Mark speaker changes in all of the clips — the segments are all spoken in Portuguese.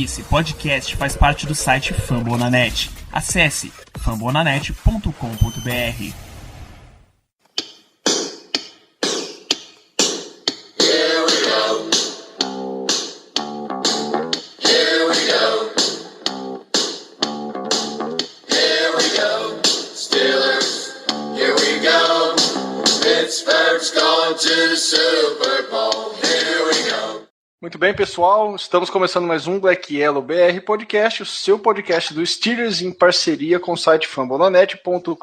Speaker 1: Esse podcast faz parte do site Fambonanet. Acesse fambonanet.com.br.
Speaker 2: Muito bem, pessoal, estamos começando mais um Black Yellow BR Podcast, o seu podcast do Steelers em parceria com o site fambonanet.com.br.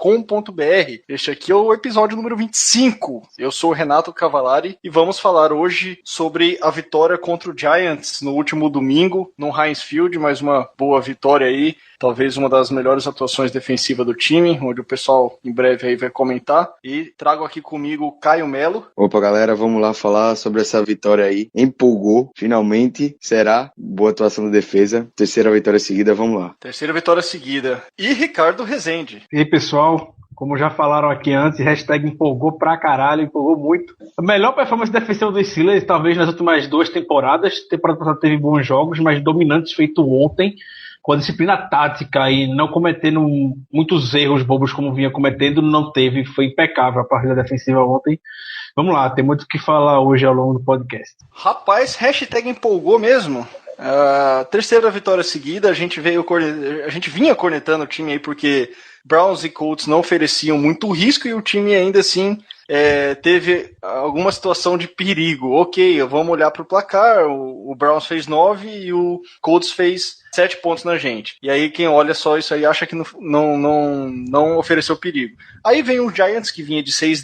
Speaker 2: Este aqui é o episódio número 25. Eu sou o Renato Cavalari e vamos falar hoje sobre a vitória contra o Giants no último domingo no Heinz Field, mais uma boa vitória aí. Talvez uma das melhores atuações defensivas do time, onde o pessoal em breve aí vai comentar. E trago aqui comigo o Caio Melo.
Speaker 3: Opa, galera, vamos lá falar sobre essa vitória aí. Empolgou, finalmente, será boa atuação da defesa. Terceira vitória seguida, vamos lá.
Speaker 2: Terceira vitória seguida. E Ricardo Rezende.
Speaker 4: E aí, pessoal, como já falaram aqui antes, hashtag empolgou pra caralho, empolgou muito. A melhor performance defensiva do Steelers, talvez nas últimas duas temporadas. A temporada passada teve bons jogos, mas dominantes feito ontem, com a disciplina tática e não cometendo muitos erros bobos como vinha cometendo, não teve, foi impecável a partida defensiva ontem. Vamos lá, tem muito o que falar hoje ao longo do podcast.
Speaker 2: Rapaz, hashtag empolgou mesmo. Terceira vitória seguida, a gente vinha cornetando o time aí porque Browns e Colts não ofereciam muito risco e o time ainda assim teve alguma situação de perigo. Ok, vamos olhar para o placar, o Browns fez 9 e o Colts fez 7 pontos na gente. E aí quem olha só isso aí acha que não ofereceu perigo. Aí vem o Giants, que vinha de 6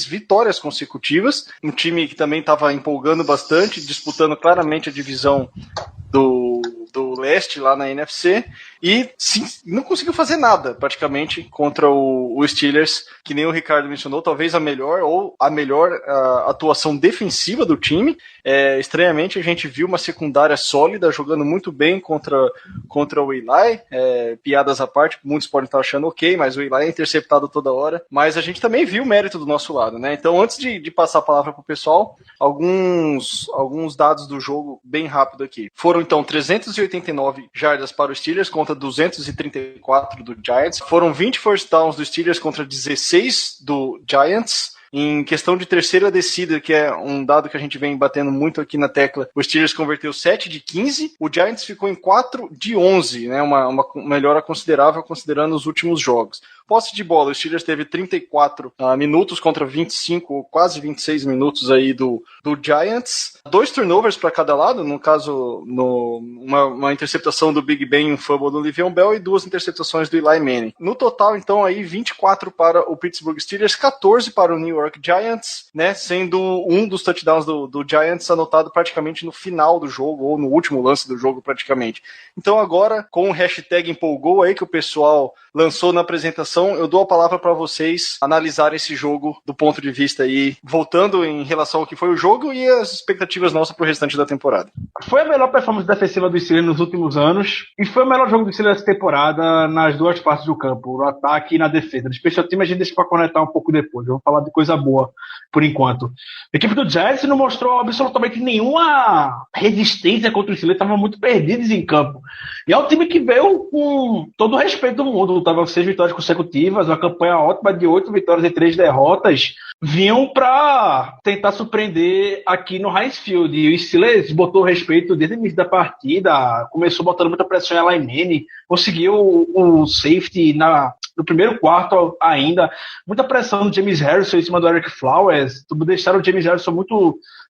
Speaker 2: vitórias consecutivas, um time que também estava empolgando bastante, disputando claramente a divisão do leste lá na NFC, e sim, não conseguiu fazer nada praticamente contra o Steelers, que nem o Ricardo mencionou, talvez a melhor atuação defensiva do time. Estranhamente a gente viu uma secundária sólida, jogando muito bem contra o Eli, piadas à parte, muitos podem estar achando ok, mas o Eli é interceptado toda hora, mas a gente também viu o mérito do nosso lado, né? Então, antes de passar a palavra para o pessoal, alguns dados do jogo bem rápido aqui. Foram então 389 jardas para os Steelers contra 234 do Giants. Foram 20 first downs dos Steelers contra 16 do Giants. Em questão de terceira descida, que é um dado que a gente vem batendo muito aqui na tecla, o Steelers converteu 7 de 15, o Giants ficou em 4 de 11, né, uma melhora considerável considerando os últimos jogos. Posse de bola, o Steelers teve 34 minutos contra 25, ou quase 26 minutos aí do Giants. 2 turnovers para cada lado, no caso, uma interceptação do Big Ben e um fumble do Le'Veon Bell e 2 interceptações do Eli Manning. No total, então, aí 24 para o Pittsburgh Steelers, 14 para o New York Giants, né, sendo um dos touchdowns do Giants anotado praticamente no final do jogo, ou no último lance do jogo praticamente. Então agora, com o hashtag empolgou aí que o pessoal lançou na apresentação, eu dou a palavra para vocês analisarem esse jogo do ponto de vista aí, voltando em relação ao que foi o jogo e as expectativas nossas para o restante da temporada.
Speaker 4: Foi a melhor performance defensiva do Steelers nos últimos anos e foi o melhor jogo do Steelers dessa temporada nas duas partes do campo, no ataque e na defesa. No special team a gente deixa para conectar um pouco depois, eu vou falar de coisa boa por enquanto. A equipe do Giants não mostrou absolutamente nenhuma resistência contra o Steelers, estavam muito perdidos em campo. E é um time que veio com todo o respeito do mundo, estava 6 vitórias consecutivas, uma campanha ótima de 8 vitórias e 3 derrotas, vinham para tentar surpreender aqui no Heinz Field. E o Steelers botou respeito desde o início da partida, começou botando muita pressão em Eli Manning, conseguiu o safety no primeiro quarto ainda, muita pressão do James Harrison em cima do Eric Flowers, deixaram o James Harrison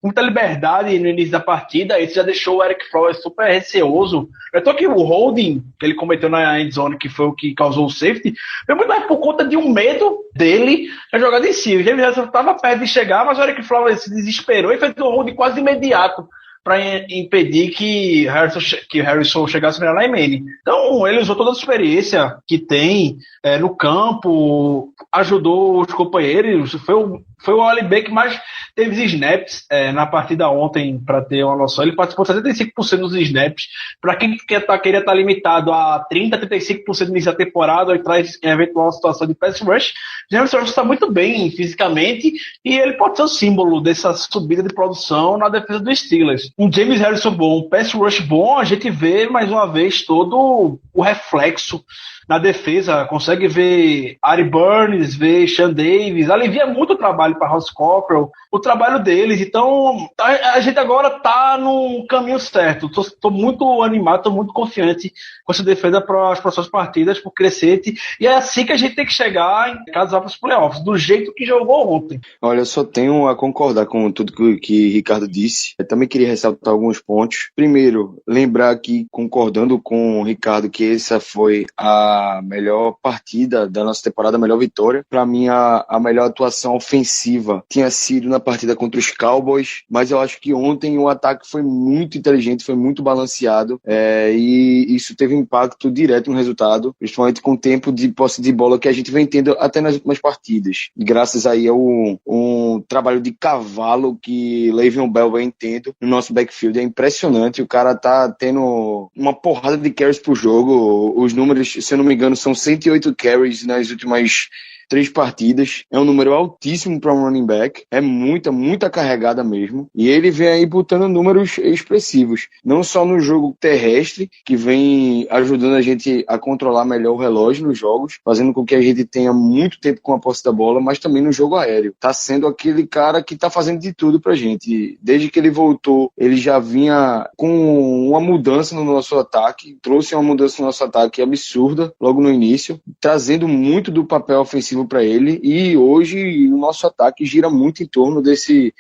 Speaker 4: muita liberdade no início da partida, isso já deixou o Eric Flowers super receoso. Eu tô aqui, o holding que ele cometeu na endzone, que foi o que causou o safety, foi muito mais por conta de um medo dele na jogada em si. O James Harrison estava perto de chegar, mas o Eric Flowers se desesperou e fez um holding quase imediato para impedir que Harrison chegasse no Eli Manning. Então, ele usou toda a experiência que tem no campo, ajudou os companheiros, foi Foi o OLB que mais teve snaps na partida ontem, para ter uma noção. Ele participou 75% dos snaps. Para quem queria estar limitado a 30-35% no início da temporada, ou traz em eventual situação de pass rush, James Harrison está muito bem fisicamente e ele pode ser o símbolo dessa subida de produção na defesa dos Steelers. Um James Harrison bom, um pass rush bom, a gente vê mais uma vez todo o reflexo na defesa, consegue ver Ari Burns, ver Sean Davis, alivia muito o trabalho para Ross Cockrell, o trabalho deles. Então a gente agora está no caminho certo. Estou muito animado, estou muito confiante com essa defesa para as próximas partidas, por crescente, e é assim que a gente tem que chegar em casar para os playoffs, do jeito que jogou ontem.
Speaker 3: Olha, eu só tenho a concordar com tudo que Ricardo disse. Eu também queria ressaltar alguns pontos. Primeiro, lembrar aqui, concordando com o Ricardo, que essa foi a melhor partida da nossa temporada, a melhor vitória. Para mim, a melhor atuação ofensiva tinha sido na partida contra os Cowboys, mas eu acho que ontem o ataque foi muito inteligente, foi muito balanceado, e isso teve impacto direto no resultado, principalmente com o tempo de posse de bola que a gente vem tendo até nas últimas partidas. Graças aí a um trabalho de cavalo que Le'Veon Bell vem tendo no nosso backfield. É impressionante, o cara tá tendo uma porrada de carries por jogo. Os números, se eu não me engano, são 108 carries nas últimas 3 partidas, é um número altíssimo para um running back, é muita carregada mesmo, e ele vem aí botando números expressivos, não só no jogo terrestre, que vem ajudando a gente a controlar melhor o relógio nos jogos, fazendo com que a gente tenha muito tempo com a posse da bola, mas também no jogo aéreo. Tá sendo aquele cara que tá fazendo de tudo pra gente. Desde que ele voltou, ele já vinha com uma mudança no nosso ataque, trouxe uma mudança no nosso ataque absurda logo no início, trazendo muito do papel ofensivo para ele, e hoje o nosso ataque gira muito em torno desse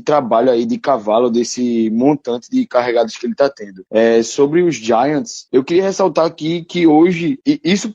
Speaker 3: trabalho aí de cavalo, desse montante de carregadas que ele está tendo. Sobre os Giants, eu queria ressaltar aqui que hoje, e isso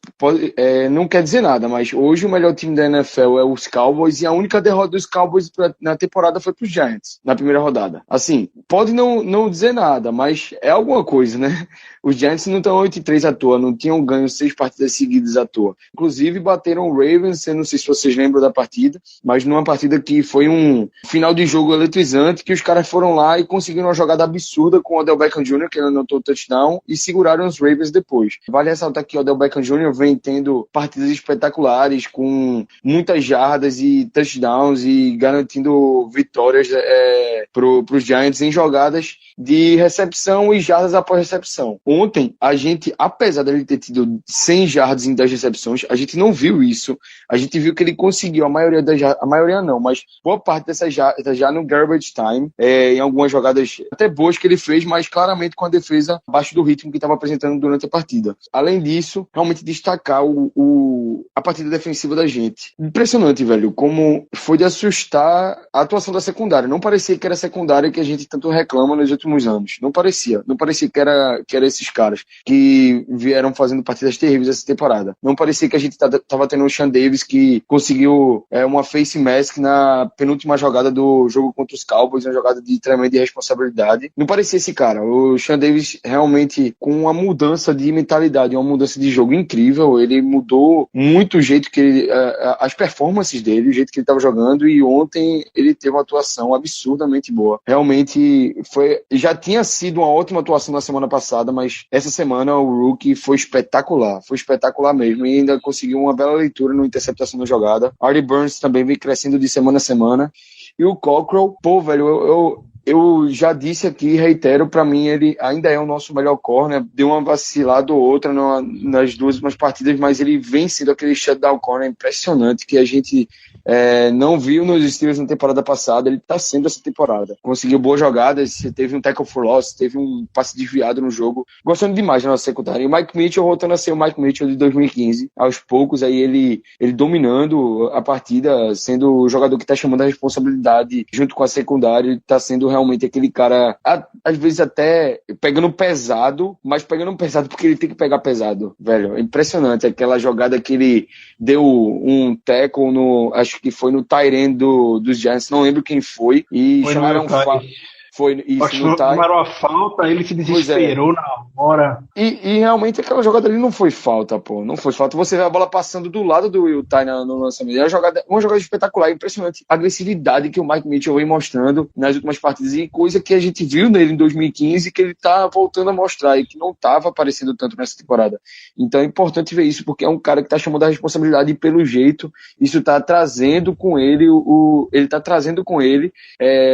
Speaker 3: não quer dizer nada, mas hoje o melhor time da NFL é os Cowboys, e a única derrota dos Cowboys na temporada foi para os Giants, na primeira rodada. Assim, pode não dizer nada, mas é alguma coisa, né? Os Giants não estão 8-3 à toa, não tinham ganho 6 partidas seguidas à toa. Inclusive, bateram o Ravens, eu não sei se vocês lembram da partida, mas numa partida que foi um final de jogo eletrizante, que os caras foram lá e conseguiram uma jogada absurda com o Odell Beckham Jr., que ele anotou o touchdown, e seguraram os Ravens depois. Vale ressaltar que o Odell Beckham Jr. vem tendo partidas espetaculares, com muitas jardas e touchdowns, e garantindo vitórias para os Giants em jogadas de recepção e jardas após recepção. Ontem, a gente, apesar dele ter tido 100 jardas em 10 recepções, a gente não viu isso. A gente viu que ele conseguiu a maioria não, mas boa parte dessas jardas já no garbage time, em algumas jogadas até boas que ele fez, mas claramente com a defesa abaixo do ritmo que estava apresentando durante a partida. Além disso, realmente destacar a partida defensiva da gente. Impressionante, velho, como foi de assustar a atuação da secundária. Não parecia que era a secundária que a gente tanto reclama nos últimos anos. Não parecia que era esses caras que vieram fazendo partidas terríveis essa temporada. Não parecia que a gente tava tendo o Sean Davis, que conseguiu uma face mask na penúltima jogada do jogo contra os Cowboys, uma jogada de tremenda responsabilidade. Não parecia esse cara. O Sean Davis realmente com uma mudança de mentalidade, uma mudança de jogo incrível. Ele mudou muito o jeito que as performances dele, o jeito que ele estava jogando, e ontem ele teve uma atuação absurdamente boa. Realmente já tinha sido uma ótima atuação na semana passada, mas essa semana o Rookie foi espetacular mesmo, e ainda conseguiu uma bela leitura na interceptação da jogada. Artie Burns também vem crescendo de semana a semana, e o Cockrell, velho, eu já disse aqui, reitero, pra mim ele ainda é o nosso melhor corner, deu uma vacilada ou outra nas 2 últimas partidas, mas ele vem sendo aquele shutdown corner impressionante que a gente não viu nos Steelers na temporada passada. Ele tá sendo essa temporada. Conseguiu boas jogadas, teve um tackle for loss, teve um passe desviado no jogo. Gostando demais da nossa secundária. E o Mike Mitchell voltando a ser o Mike Mitchell de 2015. Aos poucos, aí ele dominando a partida, sendo o jogador que tá chamando a responsabilidade junto com a secundária. Ele tá sendo realmente aquele cara, às vezes até pegando pesado, mas pegando pesado porque ele tem que pegar pesado, velho. É impressionante aquela jogada que ele deu um tackle acho que foi no tight end dos Giants, não lembro quem foi, e Foi isso.
Speaker 4: Acho que não era uma falta, ele se desesperou na hora.
Speaker 3: E realmente aquela jogada ali não foi falta, pô. Não foi falta. Você vê a bola passando do lado do Will Tye no lançamento. É uma jogada espetacular, impressionante. A agressividade que o Mike Mitchell vem mostrando nas últimas partidas e coisa que a gente viu nele em 2015 que ele tá voltando a mostrar e que não tava aparecendo tanto nessa temporada. Então é importante ver isso, porque é um cara que tá chamando a responsabilidade e pelo jeito isso tá trazendo com ele ele tá trazendo com ele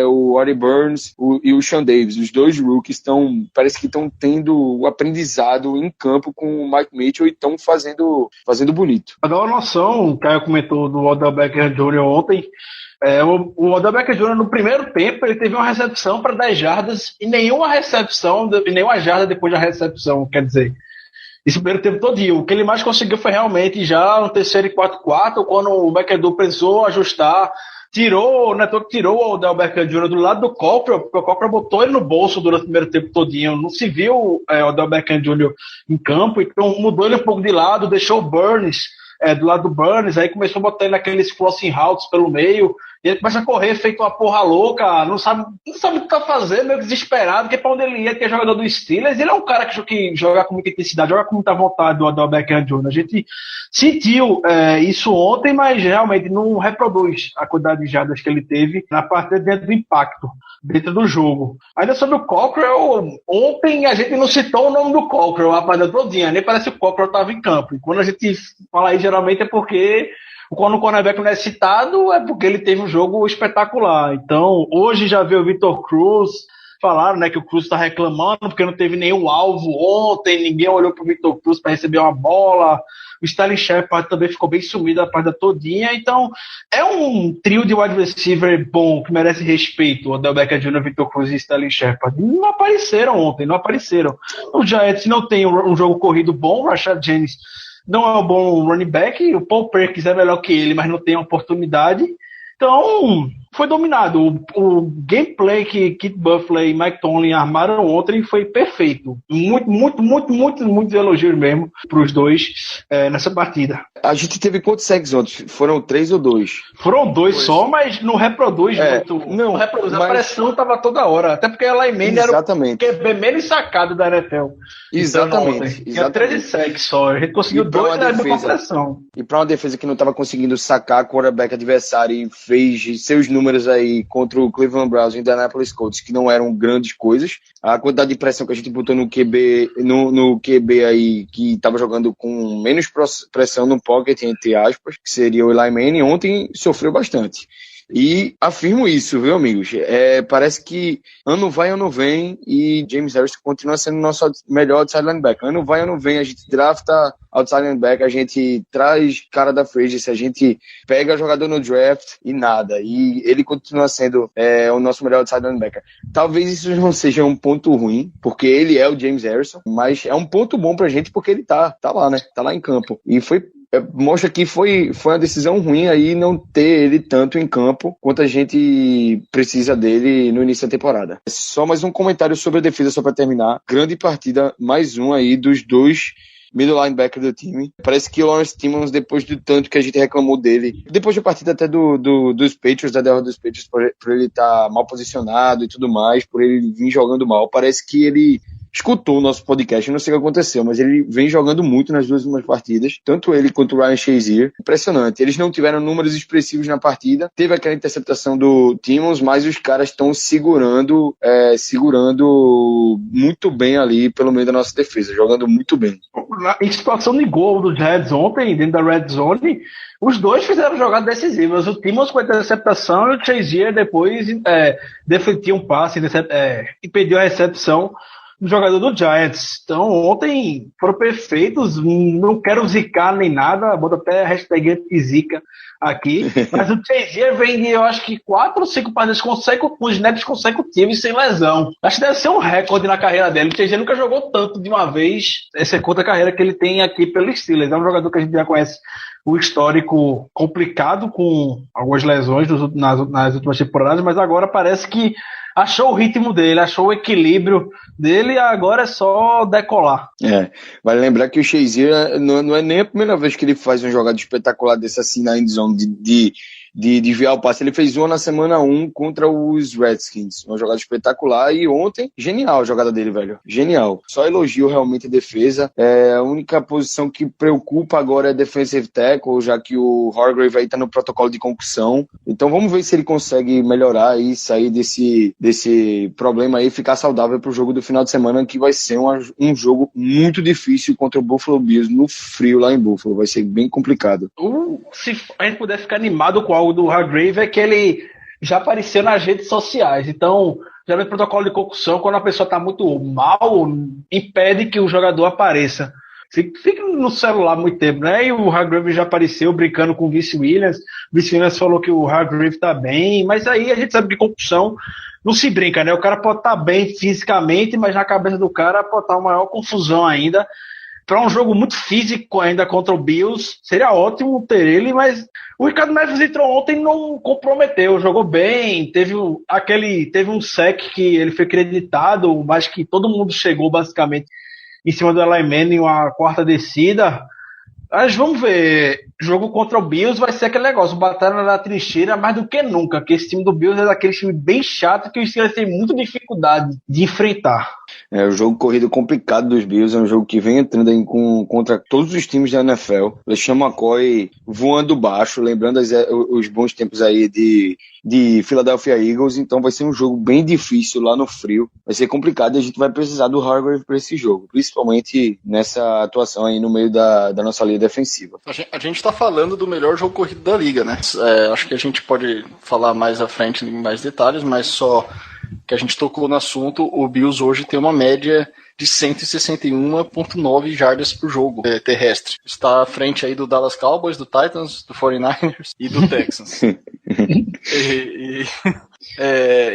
Speaker 3: o Artie Burns e o Sean Davis. Os dois rookies parece que estão tendo o aprendizado em campo com o Mike Mitchell e estão fazendo bonito.
Speaker 4: Pra dar uma noção, o Caio comentou do Odell Beckham Jr. ontem. O Odell Beckham Jr. no primeiro tempo ele teve uma recepção para 10 jardas e nenhuma jarda depois da recepção, quer dizer, esse primeiro tempo todinho. O que ele mais conseguiu foi realmente já no terceiro e 4-4, quando o Beckham Jr. precisou ajustar, tirou o Odell Beckham Jr. do lado do Cockrell, porque o Cockrell botou ele no bolso durante o primeiro tempo todinho, não se viu o Odell Beckham Jr. em campo, então mudou ele um pouco de lado, deixou o Burns do lado do Burns, aí começou a botar ele naqueles crossing routes pelo meio, e ele começa a correr feito uma porra louca, não sabe o que tá fazendo, meio desesperado, porque pra onde ele ia, que é jogador do Steelers, ele é um cara que joga com muita intensidade, joga com muita vontade do Odell Beckham Jr. A gente sentiu isso ontem, mas realmente não reproduz a quantidade de jardas que ele teve na partida dentro do impacto, dentro do jogo. Ainda sobre o Cockrell, ontem a gente não citou o nome do Cockrell a partida todinha, nem parece que o Cockrell estava em campo. E quando a gente fala isso, geralmente é porque quando o cornerback não é citado, é porque ele teve um jogo espetacular. Então, hoje já veio o Victor Cruz, falaram, né, que o Cruz está reclamando porque não teve nenhum alvo ontem, ninguém olhou para o Victor Cruz para receber uma bola. O Sterling Shepard também ficou bem sumido a partida todinha. Então, é um trio de wide receiver bom, que merece respeito. O Odell Beckham Jr., Victor Cruz e Sterling Shepard. Não apareceram ontem, não apareceram. O Giants não tem um jogo corrido bom, o Rashad Jennings não é um bom running back, o Paul Perkins é melhor que ele, mas não tem oportunidade. Então, foi dominado. O gameplay que Kit Buffley e Mike Tomlin armaram ontem foi perfeito. Muitos elogios mesmo para os dois nessa partida.
Speaker 3: A gente teve quantos sacks ontem? Foram 3 ou 2?
Speaker 4: Foram 2 só, mas não reproduz muito.
Speaker 3: Não reproduz.
Speaker 4: A pressão estava toda hora. Até porque a Lyman era o QB menos sacado da NFL.
Speaker 3: Exatamente.
Speaker 4: Tinha 13 sacks só. A gente conseguiu 2 com pressão.
Speaker 3: E para uma defesa que não estava conseguindo sacar a quarterback adversário e fez seus números aí contra o Cleveland Browns e o Indianapolis Colts, que não eram grandes coisas, a quantidade de pressão que a gente botou no QB, no QB aí, que estava jogando com menos pressão no pocket, entre aspas, que seria o Eli Manning, ontem sofreu bastante. E afirmo isso, viu, amigos? Parece que ano vai, ano vem, e James Harrison continua sendo o nosso melhor outside linebacker. Ano vai, ano vem, a gente drafta outside linebacker, a gente traz cara da free agency, a gente pega jogador no draft e nada. E ele continua sendo o nosso melhor outside linebacker. Talvez isso não seja um ponto ruim, porque ele é o James Harrison, mas é um ponto bom pra gente porque ele tá lá, né? Tá lá em campo. E mostra que foi uma decisão ruim aí não ter ele tanto em campo quanto a gente precisa dele no início da temporada. Só mais um comentário sobre a defesa, só para terminar. Grande partida, mais um aí dos dois middle linebacker do time. Parece que o Lawrence Timmons, depois do tanto que a gente reclamou dele, depois da partida até dos Patriots, da derrota dos Patriots, por ele estar mal posicionado e tudo mais, por ele vir jogando mal, parece que ele escutou o nosso podcast, eu não sei o que aconteceu, mas ele vem jogando muito nas duas últimas partidas, tanto ele quanto o Ryan Shazier. Impressionante. Eles não tiveram números expressivos na partida, teve aquela interceptação do Timmons, mas os caras estão segurando muito bem ali pelo meio da nossa defesa, jogando muito bem.
Speaker 4: Em situação de gol do Giants ontem, dentro da red zone, os dois fizeram jogadas decisivas. O Timmons com a interceptação e o Shazier depois defletiu um passe, impediu a recepção do jogador do Giants. Então, ontem foram perfeitos, não quero zicar nem nada, bota até a hashtag zica aqui, mas o Shazier vem de, eu acho que 4 ou 5 partidas com snaps consecutivos sem lesão. Acho que deve ser um recorde na carreira dele. O Shazier nunca jogou tanto de uma vez, essa é conta a carreira que ele tem aqui pelo Steelers. É um jogador que a gente já conhece o histórico complicado com algumas lesões nas últimas temporadas, mas agora parece que achou o ritmo dele, achou o equilíbrio dele e agora é só decolar.
Speaker 3: Vale lembrar que o Shazier não é nem a primeira vez que ele faz uma jogada espetacular desse assim na endzone de de desviar o passe. Ele fez uma na semana 1 contra os Redskins, uma jogada espetacular, e ontem, genial a jogada dele, velho, genial. Só elogio realmente a defesa. A única posição que preocupa agora é defensive tackle, já que o Hargrave aí tá no protocolo de concussão. Então vamos ver se ele consegue melhorar e sair desse problema aí, ficar saudável pro jogo do final de semana, que vai ser um jogo muito difícil contra o Buffalo Bills no frio lá em Buffalo. Vai ser bem complicado.
Speaker 4: Se a gente puder ficar animado com algo do Hargrave, é que ele já apareceu nas redes sociais. Então, geralmente o protocolo de concussão, quando a pessoa está muito mal, impede que o jogador apareça. Fica no celular muito tempo, né? E o Hargrave já apareceu brincando com o Vince Williams. O Vince Williams falou que o Hargrave tá bem, mas aí a gente sabe que concussão não se brinca, né? O cara pode estar bem fisicamente, mas na cabeça do cara pode estar uma maior confusão ainda. Para um jogo muito físico ainda contra o Bills, seria ótimo ter ele, mas o Ricardo Neves entrou ontem e não comprometeu, jogou bem, teve um sec que ele foi creditado, mas que todo mundo chegou basicamente em cima do Eli Manning, uma quarta descida. Mas vamos ver, jogo contra o Bills vai ser aquele negócio, batalha na trincheira mais do que nunca, porque esse time do Bills é daquele time bem chato que os Steelers têm muita dificuldade de enfrentar.
Speaker 3: O jogo corrido complicado dos Bills, é um jogo que vem entrando aí contra todos os times da NFL. LeSean McCoy voando baixo, lembrando os bons tempos aí de Philadelphia Eagles, então vai ser um jogo bem difícil lá no frio, vai ser complicado e a gente vai precisar do Hargrave para esse jogo, principalmente nessa atuação aí no meio da nossa linha defensiva.
Speaker 2: A gente tá falando do melhor jogo corrido da liga, né? Acho que a gente pode falar mais à frente em mais detalhes, mas só que a gente tocou no assunto, o Bills hoje tem uma média de 161,9 jardas por jogo terrestre. Está à frente aí do Dallas Cowboys, do Titans, do 49ers e do Texans.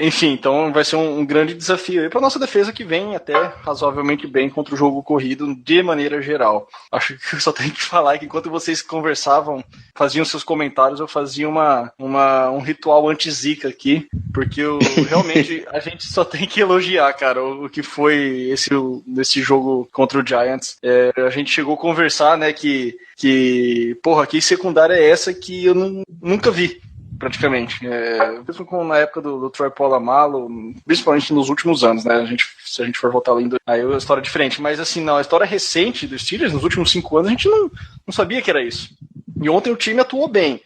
Speaker 2: Enfim, então vai ser um grande desafio aí para nossa defesa, que vem até razoavelmente bem contra o jogo corrido de maneira geral. Acho que eu só tenho que falar que enquanto vocês conversavam, faziam seus comentários, eu fazia um ritual anti-zica aqui, porque realmente a gente só tem que elogiar, cara, o que foi esse jogo contra o Giants. A gente chegou a conversar, né, que secundária é essa que eu nunca vi, praticamente. Mesmo na época do Troy Polamalu, principalmente nos últimos anos, né? Se a gente for voltar lendo, aí a história é diferente. Mas assim, não, a história recente dos Steelers, nos últimos 5 anos, a gente não sabia que era isso. E ontem o time atuou bem.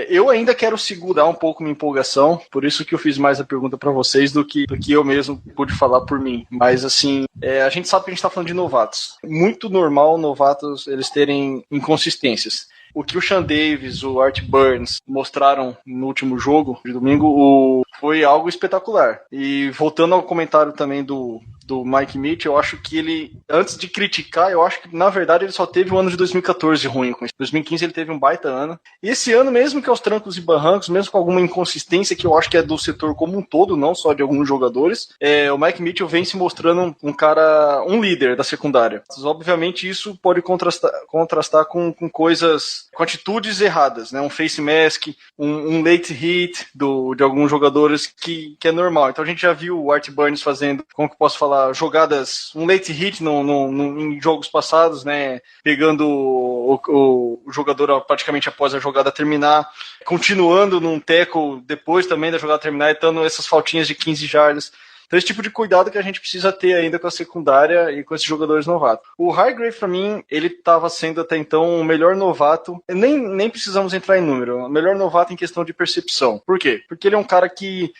Speaker 2: Eu ainda quero segurar um pouco minha empolgação, por isso que eu fiz mais a pergunta para vocês do que eu mesmo pude falar por mim. Mas assim, a gente sabe que a gente está falando de novatos. Muito normal novatos eles terem inconsistências. O que o Sean Davis, o Art Burns mostraram no último jogo de domingo foi algo espetacular. E voltando ao comentário também do Mike Mitchell, eu acho que ele, antes de criticar, eu acho que na verdade ele só teve o ano de 2014 ruim com isso. 2015 ele teve um baita ano. E esse ano, mesmo que aos trancos e barrancos, mesmo com alguma inconsistência que eu acho que é do setor como um todo, não só de alguns jogadores, o Mike Mitchell vem se mostrando um líder da secundária. Obviamente isso pode contrastar com coisas, com atitudes erradas, né? Um face mask, um late hit de alguns jogadores que é normal. Então a gente já viu o Art Burns fazendo, como que eu posso falar, jogadas, um late hit em jogos passados, né? Pegando o jogador praticamente após a jogada terminar, continuando num tackle depois também da jogada terminar e dando essas faltinhas de 15 jardas. Então esse tipo de cuidado que a gente precisa ter ainda com a secundária e com esses jogadores novatos. O Hargrave, para mim, ele estava sendo até então o melhor novato, nem precisamos entrar em número, o melhor novato em questão de percepção. Por quê? Porque ele é um cara que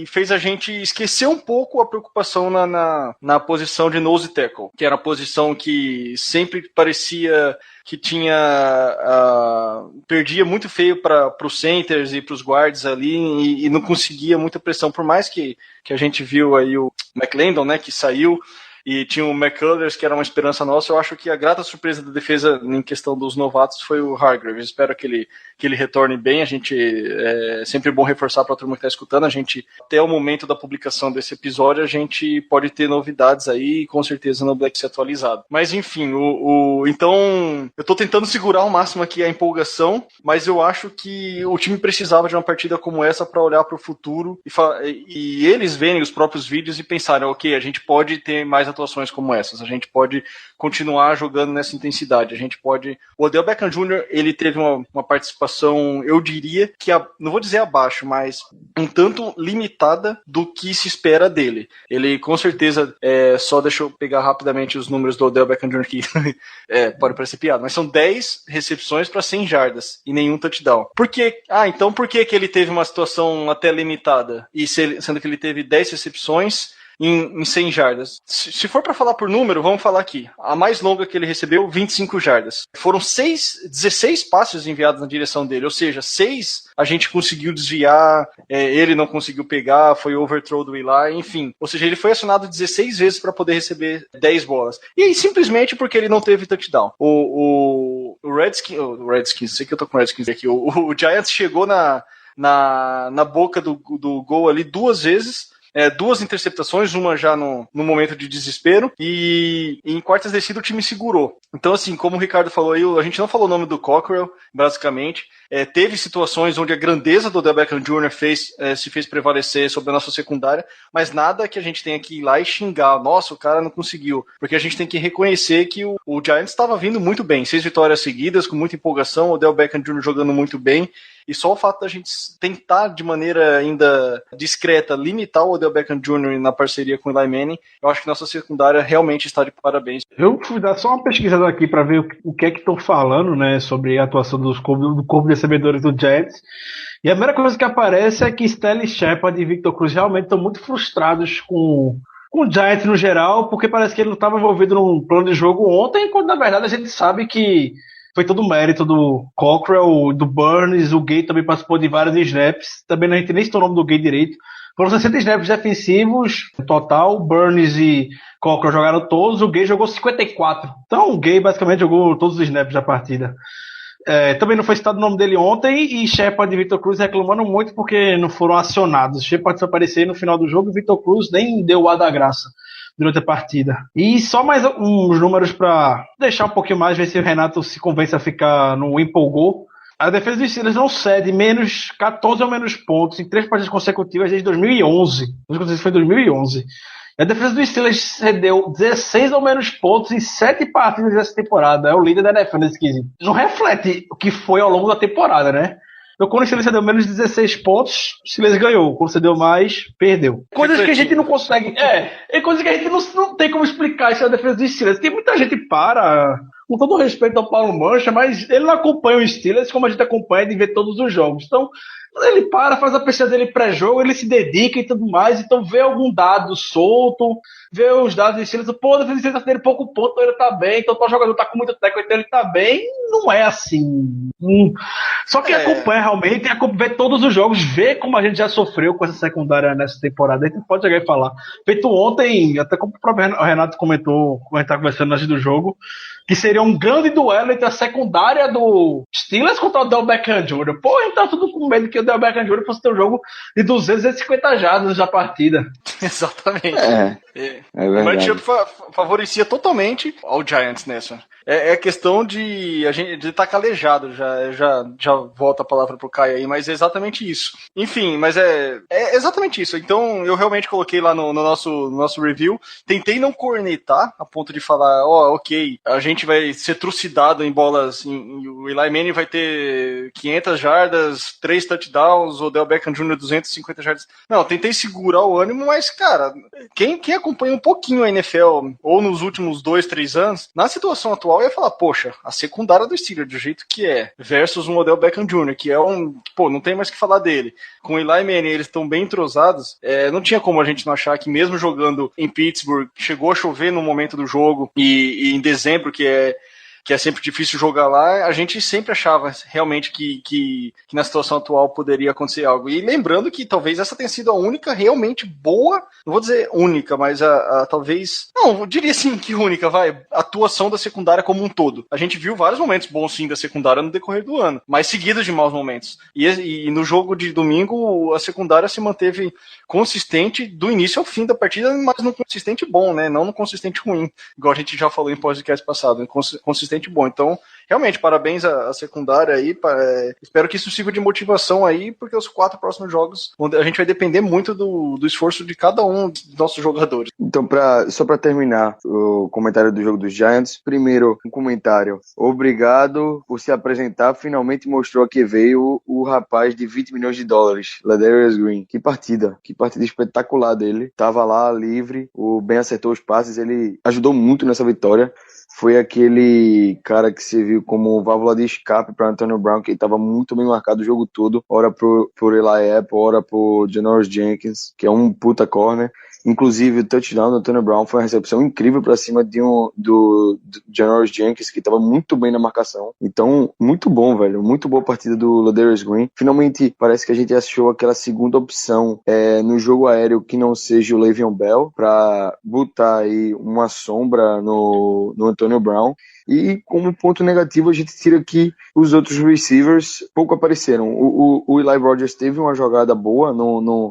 Speaker 2: fez a gente esquecer um pouco a preocupação na posição de nose tackle, que era a posição que sempre parecia que perdia muito feio para os centers e para os guards ali e não conseguia muita pressão, por mais que a gente viu aí o McClendon, né, que saiu, e tinha o McCullers, que era uma esperança nossa. Eu acho que a grata surpresa da defesa em questão dos novatos foi o Hargrave. Espero que ele retorne bem. A gente é sempre bom reforçar para a turma que está escutando. A gente, até o momento da publicação desse episódio, a gente pode ter novidades aí e com certeza no Black ser atualizado. Mas enfim, então eu estou tentando segurar ao máximo aqui a empolgação, mas eu acho que o time precisava de uma partida como essa para olhar para o futuro e eles verem os próprios vídeos e pensarem, ok, a gente pode ter mais atuações como essas. A gente pode continuar jogando nessa intensidade. A gente pode... O Odell Beckham Jr., ele teve uma participação, eu diria, que não vou dizer abaixo, mas um tanto limitada do que se espera dele. Ele, com certeza, só deixa eu pegar rapidamente os números do Odell Beckham Jr. aqui. Pode parecer piada, mas são 10 recepções para 100 jardas e nenhum touchdown. Por que que ele teve uma situação até limitada? E sendo que ele teve 10 recepções em 100 jardas. Se for para falar por número, vamos falar aqui. A mais longa que ele recebeu, 25 jardas. Foram 16 passes enviados na direção dele, ou seja, 6 a gente conseguiu desviar, ele não conseguiu pegar, foi overthrow do Eli, enfim. Ou seja, ele foi acionado 16 vezes para poder receber 10 bolas. E aí, simplesmente porque ele não teve touchdown. O Redskins, sei que eu tô com o Redskins aqui, o Giants chegou na boca do gol ali 2 vezes, 2 interceptações, uma já no momento de desespero, e em quartas descidas o time segurou. Então, assim, como o Ricardo falou aí, a gente não falou o nome do Cockrell, basicamente. Teve situações onde a grandeza do Odell Beckham Jr. se fez prevalecer sobre a nossa secundária, mas nada que a gente tenha que ir lá e xingar. Nossa, o cara não conseguiu. Porque a gente tem que reconhecer que o Giants estava vindo muito bem. 6 vitórias seguidas, com muita empolgação, o Odell Beckham Jr. jogando muito bem. E só o fato da gente tentar, de maneira ainda discreta, limitar o Odell Beckham Jr. na parceria com o Eli Manning, eu acho que nossa secundária realmente está de parabéns.
Speaker 4: Eu fui dar só uma pesquisada aqui para ver o que é que estão falando, né, sobre a atuação do corpo de recebedores do Jets. E a primeira coisa que aparece é que Stanley Shepard e Victor Cruz realmente estão muito frustrados com o Giants no geral, porque parece que ele não estava envolvido num plano de jogo ontem, quando na verdade a gente sabe que foi todo o mérito do Cockrell, do Burns, o Gay também participou de vários snaps, também a gente nem citou o nome do Gay direito. Foram 60 snaps defensivos no total, Burns e Cockrell jogaram todos, o Gay jogou 54. Então o Gay basicamente jogou todos os snaps da partida. Também não foi citado o nome dele ontem, e Shepard e Victor Cruz reclamando muito porque não foram acionados. Shepard foi aparecer no final do jogo e Victor Cruz nem deu o ar da graça durante a partida. E só mais uns números para deixar um pouquinho mais, ver se o Renato se convence a ficar no empolgou. A defesa dos Steelers não cede menos 14 ou menos pontos em 3 partidas consecutivas desde 2011. Foi 2011. A defesa dos Steelers cedeu 16 ou menos pontos em 7 partidas dessa temporada. É o líder da NFL nesse quesito. Não reflete o que foi ao longo da temporada, né? Então, quando o Steelers cedeu menos de 16 pontos, o Steelers ganhou. Quando cedeu mais, perdeu. Coisas que a gente não consegue... coisas que a gente não tem como explicar isso na defesa dos Steelers. Tem muita gente com todo respeito ao Paulo Mancha, mas ele não acompanha os Steelers como a gente acompanha de ver todos os jogos. Então, ele faz a pesquisa dele pré-jogo, ele se dedica e tudo mais, então vê algum dado solto, vê os dados dos Steelers, a defesa dos Steelers tá tendo pouco ponto, então ele tá bem, então o jogador tá com muito técnico, então ele tá bem. Não é assim. Só quem acompanha realmente, vê todos os jogos, vê como a gente já sofreu com essa secundária nessa temporada, a gente pode chegar e falar. Feito ontem, até como o próprio Renato comentou, quando a gente tá conversando antes do jogo, que seria um grande duelo entre a secundária do Steelers contra o Odell Beckham Jr. Pô, a gente tá tudo com medo que o Odell Beckham Jr. fosse ter um jogo de 250 jardas da partida.
Speaker 2: Exatamente.
Speaker 3: O
Speaker 2: matchup favorecia totalmente ao Giants nessa. É questão de a gente estar calejado, já volta a palavra pro Caio aí, mas é exatamente isso. Enfim, mas é exatamente isso. Então eu realmente coloquei lá no nosso review, tentei não cornetar a ponto de falar, ok, a gente vai ser trucidado em bolas, o Eli Manning vai ter 500 jardas, 3 touchdowns, o Odell Beckham Jr. 250 jardas. Não, tentei segurar o ânimo, mas cara, quem acompanha um pouquinho a NFL, ou nos últimos 2, 3 anos, na situação atual ia falar, poxa, a secundária do Steelers, do jeito que é, versus um Odell Beckham Jr., que é não tem mais o que falar dele. Com o Eli Manning, eles estão bem entrosados, não tinha como a gente não achar que mesmo jogando em Pittsburgh, chegou a chover no momento do jogo, e em dezembro, que é sempre difícil jogar lá, a gente sempre achava realmente que na situação atual poderia acontecer algo. E lembrando que talvez essa tenha sido a única realmente boa, não vou dizer única, mas talvez... Não, eu diria sim que única, atuação da secundária como um todo. A gente viu vários momentos bons sim da secundária no decorrer do ano, mas seguidos de maus momentos. E no jogo de domingo, a secundária se manteve consistente do início ao fim da partida, mas num consistente bom, né? Não num consistente ruim, igual a gente já falou em podcast passado, consistente consistente e bom. Então, realmente, parabéns à secundária aí. Espero que isso sirva de motivação aí, porque os 4 próximos jogos, onde a gente vai depender muito do esforço de cada um dos nossos jogadores.
Speaker 3: Então, só para terminar o comentário do jogo dos Giants, primeiro, um comentário. Obrigado por se apresentar. Finalmente mostrou a que veio o rapaz de $20 milhões, Ladarius Green. Que partida espetacular dele. Tava lá livre, o Ben acertou os passes, ele ajudou muito nessa vitória. Foi aquele cara que serviu como válvula de escape para Antonio Brown, que estava muito bem marcado o jogo todo. Ora por Eli Apple, ora por Janoris Jenkins, que é um puta corner. Inclusive, o touchdown do Antonio Brown foi uma recepção incrível para cima do Janoris Jenkins, que estava muito bem na marcação. Então, muito bom, velho. Muito boa partida do Ladarius Green. Finalmente, parece que a gente achou aquela segunda opção no jogo aéreo que não seja o Le'Veon Bell, para botar aí uma sombra no Antonio Brown. E como ponto negativo, a gente tira aqui os outros receivers, pouco apareceram. O Eli Rogers teve uma jogada boa,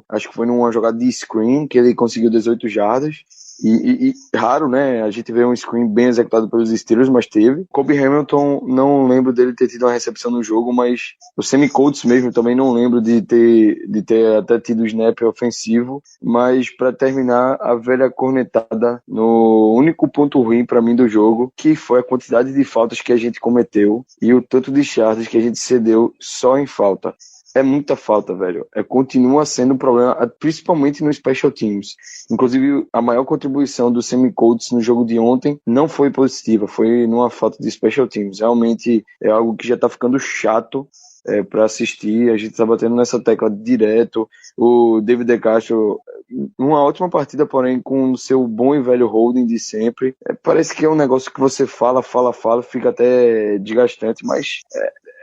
Speaker 3: acho que foi numa jogada de screen, que ele conseguiu 18 jardas. E raro, né? A gente vê um screen bem executado pelos Steelers, mas teve. Kobe Hamilton, não lembro dele ter tido uma recepção no jogo, mas o Sammy Coates mesmo também não lembro de ter até tido snap ofensivo. Mas para terminar, a velha cornetada no único ponto ruim para mim do jogo, que foi a quantidade de faltas que a gente cometeu e o tanto de jardas que a gente cedeu só em falta. É muita falta, velho. Continua sendo um problema, principalmente no Special Teams. Inclusive, a maior contribuição do Sammy Coates no jogo de ontem não foi positiva, foi numa falta de Special Teams. Realmente é algo que já tá ficando chato para assistir. A gente tá batendo nessa tecla direto. O David DeCastro, uma ótima partida, porém com o seu bom e velho holding de sempre. Parece que é um negócio que você fala, fica até desgastante, mas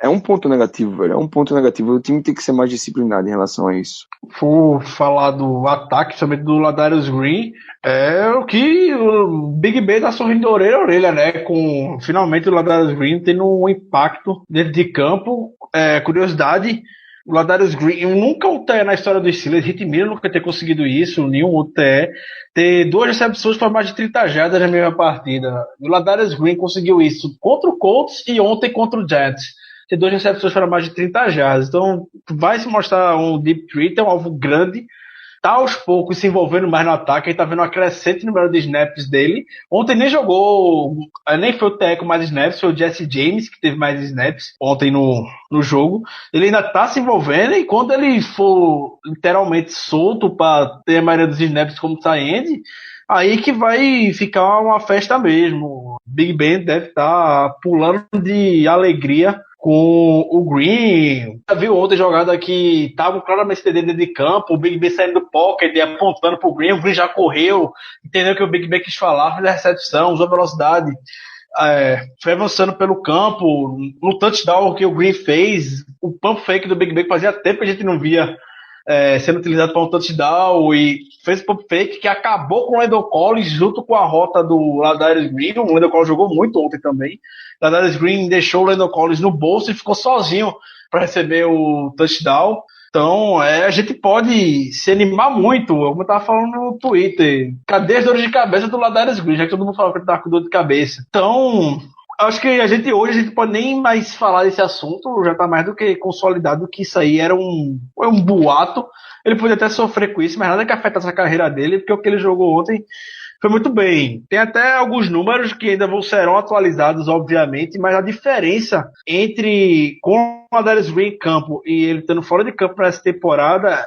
Speaker 3: é um ponto negativo, velho. É um ponto negativo. O time tem que ser mais disciplinado em relação a isso.
Speaker 4: Por falar do ataque, somente do Ladarius Green, é o que o Big Ben tá sorrindo de orelha a orelha, né? Com finalmente o Ladarius Green tendo um impacto dentro de campo. Curiosidade, o Ladarius Green, nunca o TE na história dos Steelers, Hit Miller nunca ter conseguido isso, nenhum outro TE, ter 2 recepções para mais de 30 jardas na mesma partida. O Ladarius Green conseguiu isso contra o Colts e ontem contra o Giants. Ter 2 recepções para mais de 30 jardas. Então, vai se mostrar um deep threat, é um alvo grande. Tá aos poucos se envolvendo mais no ataque. A gente tá vendo uma crescente número de snaps dele. Ontem nem jogou, nem foi o TE com mais snaps, foi o Jesse James que teve mais snaps ontem no jogo. Ele ainda tá se envolvendo e quando ele for literalmente solto para ter a maioria dos snaps como tight end, aí que vai ficar uma festa mesmo. Big Ben deve estar pulando de alegria com o Green. Já viu ontem jogada que tava claramente dentro de campo, o Big Ben saindo do pocket e apontando pro Green, o Green já correu, entendeu o que o Big Ben quis falar, fez a recepção, usou a velocidade, foi avançando pelo campo, no touchdown que o Green fez, o pump fake do Big Ben que fazia tempo que a gente não via sendo utilizado para um touchdown, e fez o pump fake que acabou com o Lando Collins junto com a rota do Ladarius Green. O Lando Collins jogou muito ontem também. Ladarius Green deixou o Lando Collins no bolso e ficou sozinho para receber o touchdown. Então, a gente pode se animar muito, como eu tava falando no Twitter. Cadê as dores de cabeça do Ladarius Green, já que todo mundo falou que ele tava com dor de cabeça? Então, acho que hoje a gente pode nem mais falar desse assunto, já tá mais do que consolidado que isso aí era um boato. Ele podia até sofrer com isso, mas nada que afetasse a carreira dele, porque o que ele jogou ontem foi muito bem. Tem até alguns números que ainda serão atualizados, obviamente, mas a diferença entre com o Ladarius Green em campo e ele estando fora de campo nessa temporada,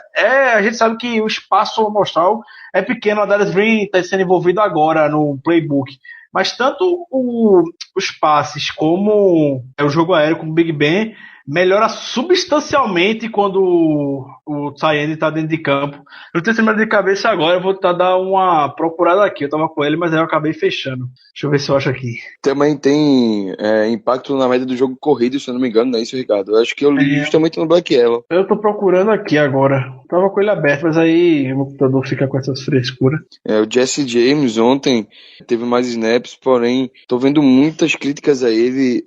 Speaker 4: a gente sabe que o espaço amostral é pequeno. O Ladarius Green está sendo envolvido agora no playbook. Mas tanto os passes como o jogo aéreo, como o Big Ben, melhora substancialmente quando o Sayende está dentro de campo. Eu tenho esse de cabeça agora, eu vou tentar dar uma procurada aqui. Eu tava com ele, mas aí eu acabei fechando. Deixa eu ver se eu acho aqui.
Speaker 3: Também tem impacto na média do jogo corrido, se eu não me engano, não é isso, Ricardo? Eu acho que eu li justamente no Black Yellow.
Speaker 4: Eu tô procurando aqui agora. Tava com ele aberto, mas aí o meu computador fica com essas frescuras.
Speaker 3: O Jesse James ontem teve mais snaps, porém tô vendo muitas críticas a ele,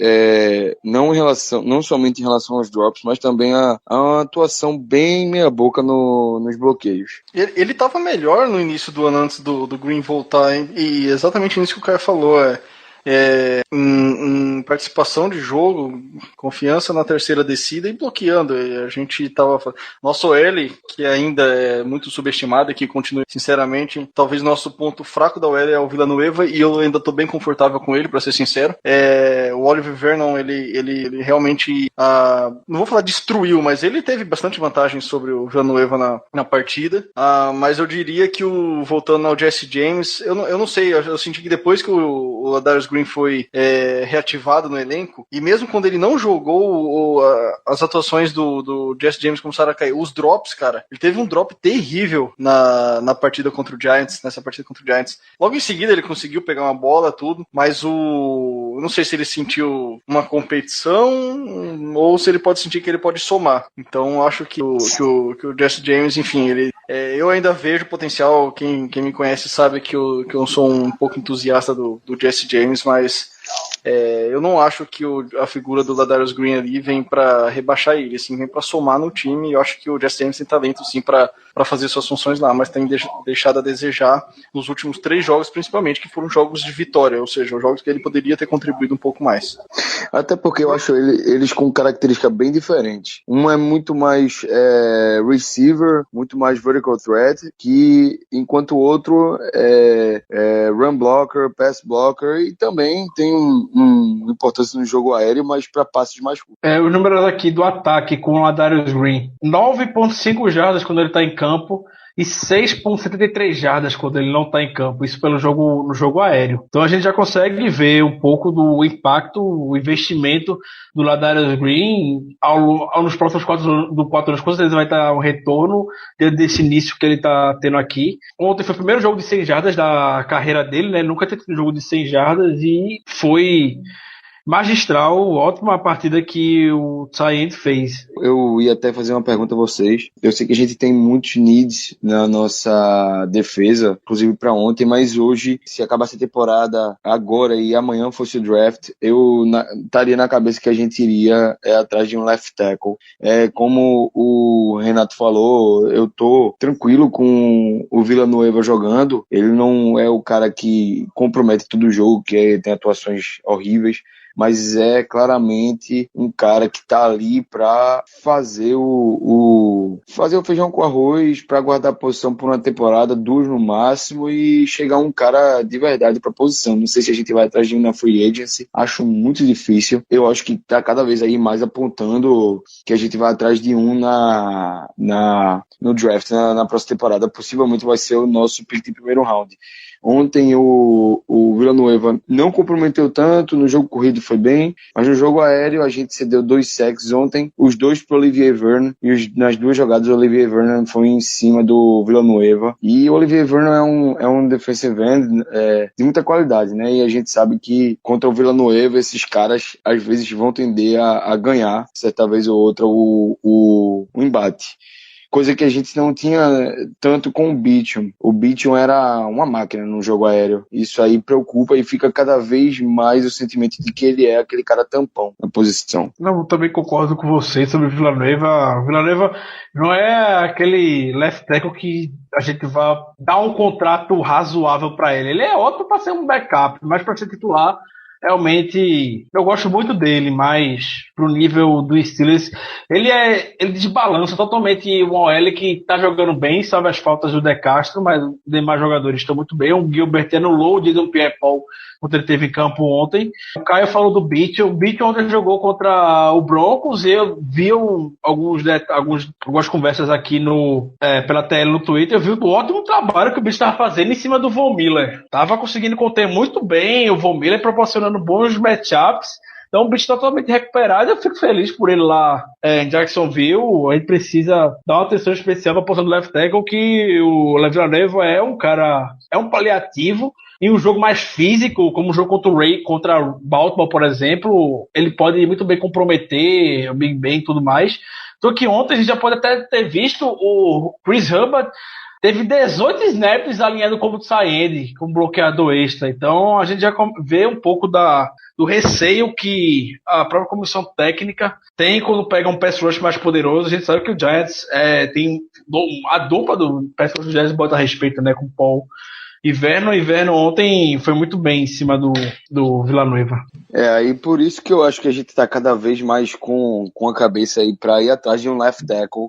Speaker 3: não somente em relação aos drops, mas também a uma atuação bem meia boca nos bloqueios.
Speaker 2: Ele tava melhor no início do ano antes do Green voltar, hein? E exatamente nisso que o cara falou, em participação de jogo, confiança na terceira descida e bloqueando. A gente tava. Nosso OL, que ainda é muito subestimado e que continua, sinceramente, talvez nosso ponto fraco da OL é o Villanueva, e eu ainda tô bem confortável com ele, pra ser sincero. O Oliver Vernon, ele realmente, não vou falar destruiu, mas ele teve bastante vantagem sobre o Villanueva na partida. Mas eu diria que voltando ao Jesse James, eu não sei, eu senti que depois que o Ladarius Green foi reativado no elenco, e mesmo quando ele não jogou, as atuações do Jesse James começaram a cair. Os drops, cara, ele teve um drop terrível na partida contra o Giants, nessa partida contra o Giants. Logo em seguida ele conseguiu pegar uma bola, tudo, mas eu não sei se ele sentiu uma competição ou se ele pode sentir que ele pode somar. Então eu acho que o Jesse James, enfim, eu ainda vejo potencial. Quem me conhece sabe que eu sou um pouco entusiasta do Jesse James, mas eu não acho que a figura do Ladarius Green ali vem pra rebaixar ele, assim, vem pra somar no time. Eu acho que o Jesse James tem talento, sim, pra fazer suas funções lá, mas tem deixado a desejar nos últimos 3 jogos, principalmente, que foram jogos de vitória, ou seja, jogos que ele poderia ter contribuído um pouco mais.
Speaker 3: Até porque eu acho eles com características bem diferentes. Um é muito mais receiver, muito mais vertical threat, enquanto o outro é run blocker, pass blocker, e também tem uma importância no jogo aéreo, mas para passes mais curtos.
Speaker 4: Os números aqui do ataque com o Ladarius Green: 9,5 jardas quando ele está em campo e 6,73 jardas quando ele não está em campo. Isso no jogo aéreo. Então a gente já consegue ver um pouco do impacto, o investimento do Ladarius Green nos próximos 4 anos. Com certeza vai estar um retorno desse início que ele está tendo aqui. Ontem foi o primeiro jogo de 100 jardas da carreira dele, né? Nunca tinha tido um jogo de 100 jardas e foi magistral, ótima partida que o Sainz fez.
Speaker 3: Eu ia até fazer uma pergunta a vocês. Eu sei que a gente tem muitos needs na nossa defesa, inclusive para ontem, mas hoje, se acabasse a temporada agora e amanhã fosse o draft, eu estaria na cabeça que a gente iria atrás de um left tackle. Como o Renato falou, eu tô tranquilo com o Villanueva jogando. Ele não é o cara que compromete todo o jogo, que tem atuações horríveis, mas é claramente um cara que tá ali para fazer o feijão com arroz, para guardar a posição por uma temporada, 2 no máximo, e chegar um cara de verdade para a posição. Não sei se a gente vai atrás de um na free agency, acho muito difícil. Eu acho que tá cada vez aí mais apontando que a gente vai atrás de um no draft, na próxima temporada. Possivelmente vai ser o nosso pick de primeiro round. Ontem o Villanueva não comprometeu tanto, no jogo corrido foi bem, mas no jogo aéreo a gente cedeu 2 sacks ontem, os 2 pro Olivier Vernon, e nas 2 jogadas o Olivier Vernon foi em cima do Villanueva, e o Olivier Vernon é um defensive end de muita qualidade, né, e a gente sabe que contra o Villanueva esses caras às vezes vão tender a ganhar, certa vez ou outra, o embate. Coisa que a gente não tinha tanto com o Beachum. O Beachum era uma máquina no jogo aéreo. Isso aí preocupa e fica cada vez mais o sentimento de que ele é aquele cara tampão na posição.
Speaker 4: Não, eu também concordo com você sobre o Villanueva. O Villanueva não é aquele left tackle que a gente vai dar um contrato razoável para ele. Ele é ótimo para ser um backup, mas para ser titular, realmente, eu gosto muito dele, mas pro nível do Steelers, ele desbalança totalmente o OL, que tá jogando bem, salve as faltas do De Castro, mas os demais jogadores estão muito bem. O Gilbert é no low de um Pierre-Paul, quando ele teve em campo ontem. O Caio falou do Beach. O Beach ontem jogou contra o Broncos, e eu vi algumas conversas aqui pela TL no Twitter. Eu vi o ótimo trabalho que o Beach estava fazendo em cima do Von Miller. Tava conseguindo conter muito bem o Von Miller, proporcionando bons matchups. Então o Beach totalmente recuperado. Eu fico feliz por ele lá em Jacksonville. A gente precisa dar uma atenção especial para a posição do left tackle, que o Villanueva é um paliativo. Em um jogo mais físico, como o jogo contra o Baltimore, por exemplo, ele pode muito bem comprometer o Big Ben e tudo mais. Então que ontem a gente já pode até ter visto o Chris Hubbard teve 18 snaps alinhando como tight como bloqueador extra. Então a gente já vê um pouco do receio que a própria comissão técnica tem quando pega um pass rush mais poderoso. A gente sabe que o Giants tem a dupla do pass rush do Giants, bota a respeito, né, com o Paul Inverno ontem foi muito bem em cima do Villanueva.
Speaker 3: Aí por isso que eu acho que a gente tá cada vez mais com a cabeça aí pra ir atrás de um left tackle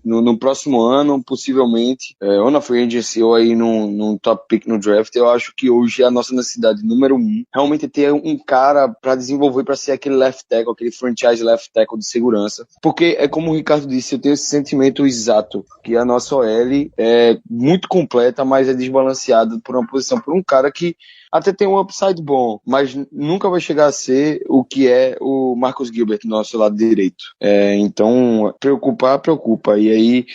Speaker 3: no próximo ano, possivelmente, ou na free agency ou aí num top pick no draft. Eu acho que hoje a nossa necessidade número 1 realmente é ter um cara para desenvolver, para ser aquele left tackle, aquele franchise left tackle de segurança, porque é como o Ricardo disse, eu tenho esse sentimento exato, que a nossa OL é muito completa, mas é desbalanceada por uma posição, por um cara que até tem um upside bom, mas nunca vai chegar a ser o que é o Marcus Gilbert do nosso lado direito. Então, preocupa. E aí,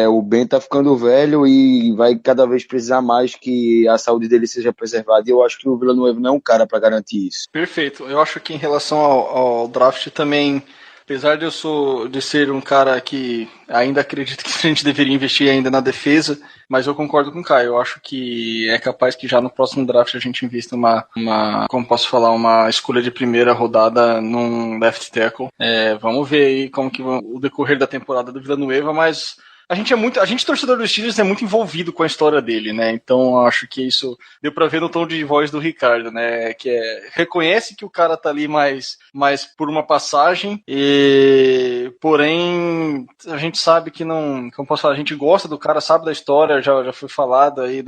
Speaker 3: o Ben tá ficando velho e vai cada vez precisar mais que a saúde dele seja preservada. E eu acho que o Villanueva não é um cara para garantir isso.
Speaker 2: Perfeito. Eu acho que em relação ao draft também, apesar de ser um cara que ainda acredito que a gente deveria investir ainda na defesa, mas eu concordo com o Caio. Eu acho que é capaz que já no próximo draft a gente invista como posso falar, uma escolha de primeira rodada num left tackle. Vamos ver aí como que o decorrer da temporada do Villanueva, mas a gente torcedor dos Steelers é muito envolvido com a história dele, né? Então acho que isso deu pra ver no tom de voz do Ricardo, né? Reconhece que o cara tá ali mais por uma passagem, porém a gente sabe que não, como posso falar, a gente gosta do cara, sabe da história, já foi falado aí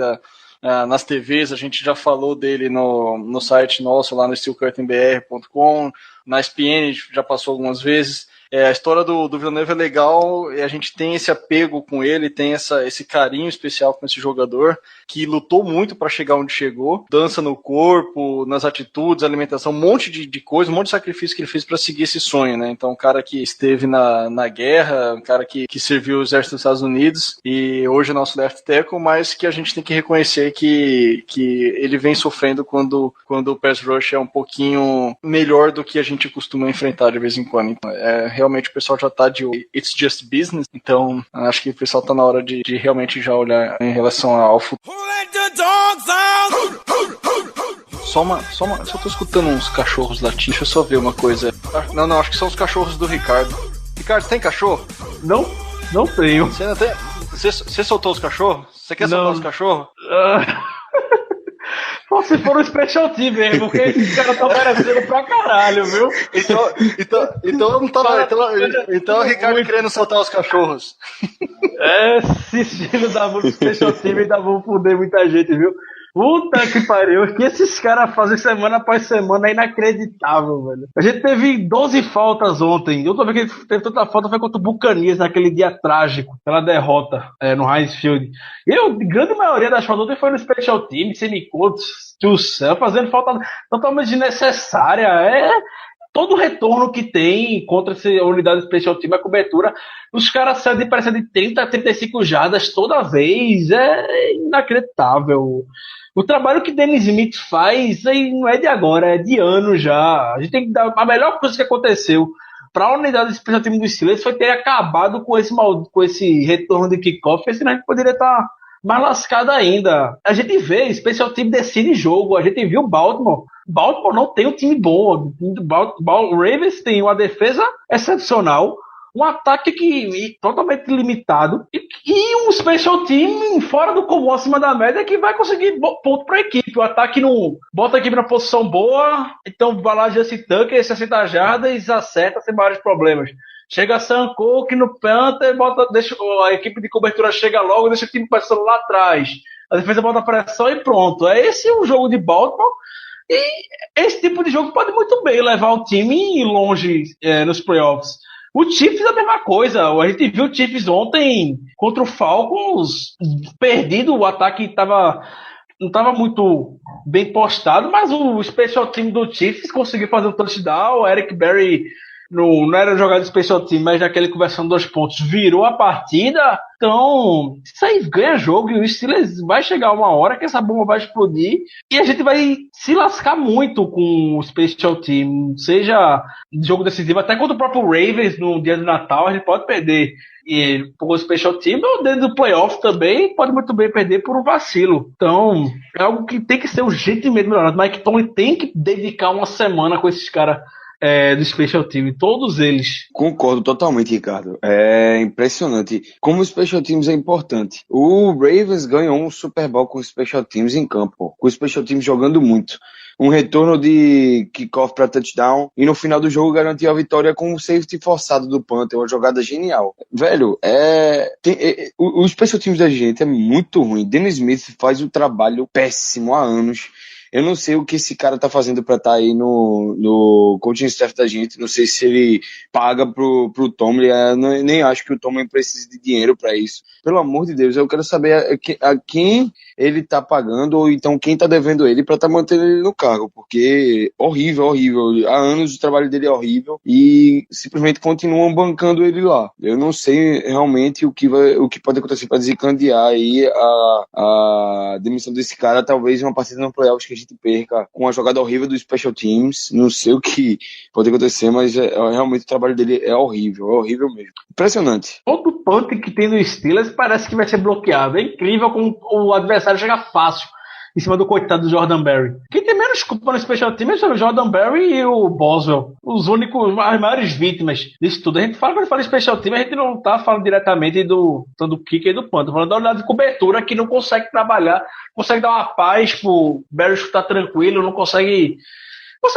Speaker 2: nas TVs, a gente já falou dele no site nosso, lá no steelcurtainbr.com, na ESPN já passou algumas vezes. A história do Villanueva é legal e a gente tem esse apego com ele, tem esse carinho especial com esse jogador que lutou muito para chegar onde chegou, dança no corpo, nas atitudes, alimentação, um monte de coisa, um monte de sacrifício que ele fez para seguir esse sonho, né? Então, um cara que esteve na guerra, um cara que serviu o exército dos Estados Unidos e hoje é nosso left tackle, mas que a gente tem que reconhecer que ele vem sofrendo quando o pass rush é um pouquinho melhor do que a gente costuma enfrentar de vez em quando. Então, realmente o pessoal já tá de it's just business, então acho que o pessoal tá na hora de realmente já olhar em relação ao futuro. Só tô escutando uns cachorros latindo, deixa eu só ver uma coisa. Não, acho que são os cachorros do Ricardo. Ricardo, tem cachorro?
Speaker 4: Não tenho.
Speaker 2: Você não tem? Você soltou os cachorros? Você quer soltar os cachorros?
Speaker 4: Se for um special team mesmo, porque esses caras estão merecendo pra caralho, viu?
Speaker 2: Então o Ricardo querendo soltar os cachorros.
Speaker 4: Esse estilo da música special team ainda vão foder muita gente, viu? Puta que pariu, o que esses caras fazem semana após semana é inacreditável, velho. A gente teve 12 faltas ontem. Eu tô vendo que teve tanta falta, foi contra o Buccaneers naquele dia trágico, pela derrota no Heinz Field. E a grande maioria das faltas ontem foi no special team, semicolts, fazendo falta totalmente desnecessária. Todo o retorno que tem contra essa unidade especial time, a cobertura, os caras cedem parece de 30 a 35 jardas toda vez, é inacreditável. O trabalho que Dennis Smith faz aí não é de agora, é de anos já. A gente tem que dar a melhor coisa que aconteceu para a unidade especial time dos Steelers foi ter acabado com esse retorno de kickoff, porque senão a gente poderia estar mais lascado ainda. A gente vê, special team decide jogo, a gente viu Baltimore não tem um time bom. O Ravens tem uma defesa excepcional, um ataque totalmente limitado e um special team fora do comum, acima da média, que vai conseguir ponto para a equipe. O ataque não bota a equipe na posição boa, então vai lá Justin Tucker, 60 jardas, acerta sem maiores problemas. Chega Sam Cooke no Panther, deixa a equipe de cobertura chega logo, deixa o time passando lá atrás. A defesa bota a pressão e pronto. Esse é o jogo de Baltimore. E esse tipo de jogo pode muito bem levar o time longe nos playoffs. O Chiefs é a mesma coisa. A gente viu o Chiefs ontem contra o Falcons perdido. O ataque não estava muito bem postado, mas o special team do Chiefs conseguiu fazer um touchdown. O Eric Berry não era jogada de special team, mas naquele conversão 2 pontos virou a partida. Então, isso aí ganha jogo e o Steelers vai chegar uma hora que essa bomba vai explodir e a gente vai se lascar muito com o special team, seja jogo decisivo, até contra o próprio Ravens no dia do Natal, a gente pode perder por o special team, ou dentro do playoff também, pode muito bem perder por um vacilo. Então, é algo que tem que ser urgentemente melhorado. Mike Tomlin tem que dedicar uma semana com esses caras do Special Team, todos eles.
Speaker 3: Concordo totalmente, Ricardo. É impressionante como o Special Teams é importante. O Ravens ganhou um Super Bowl com o Special Teams em campo, com o Special Teams jogando muito. Um retorno de kickoff para touchdown e no final do jogo garantiu a vitória com um safety forçado do Panther, uma jogada genial. Velho, o Special Teams da gente é muito ruim. Dennis Smith faz um trabalho péssimo há anos. Eu não sei o que esse cara tá fazendo pra estar aí no coaching staff da gente. Não sei se ele paga pro Tomlin. Nem acho que o Tomlin precise de dinheiro pra isso. Pelo amor de Deus, eu quero saber a quem ele tá pagando ou então quem tá devendo ele pra estar mantendo ele no cargo. Porque horrível. Há anos o trabalho dele é horrível e simplesmente continuam bancando ele lá. Eu não sei realmente o que pode acontecer pra desencadear aí a demissão desse cara. Talvez uma partida no playoffs que a gente perca com uma jogada horrível do Special Teams. Não sei o que pode acontecer, mas realmente o trabalho dele é horrível mesmo. Impressionante.
Speaker 4: Todo punch que tem no Steelers parece que vai ser bloqueado. É incrível como o adversário chega fácil em cima do coitado do Jordan Berry. Quem tem menos culpa no Special Teams são o Jordan Berry e o Boswell. As maiores vítimas disso tudo. Quando a gente fala de Special Teams, a gente não tá falando diretamente do kicker e do punter. Tá falando da unidade de cobertura que não consegue trabalhar, consegue dar uma paz pro Berry chutar tranquilo, não consegue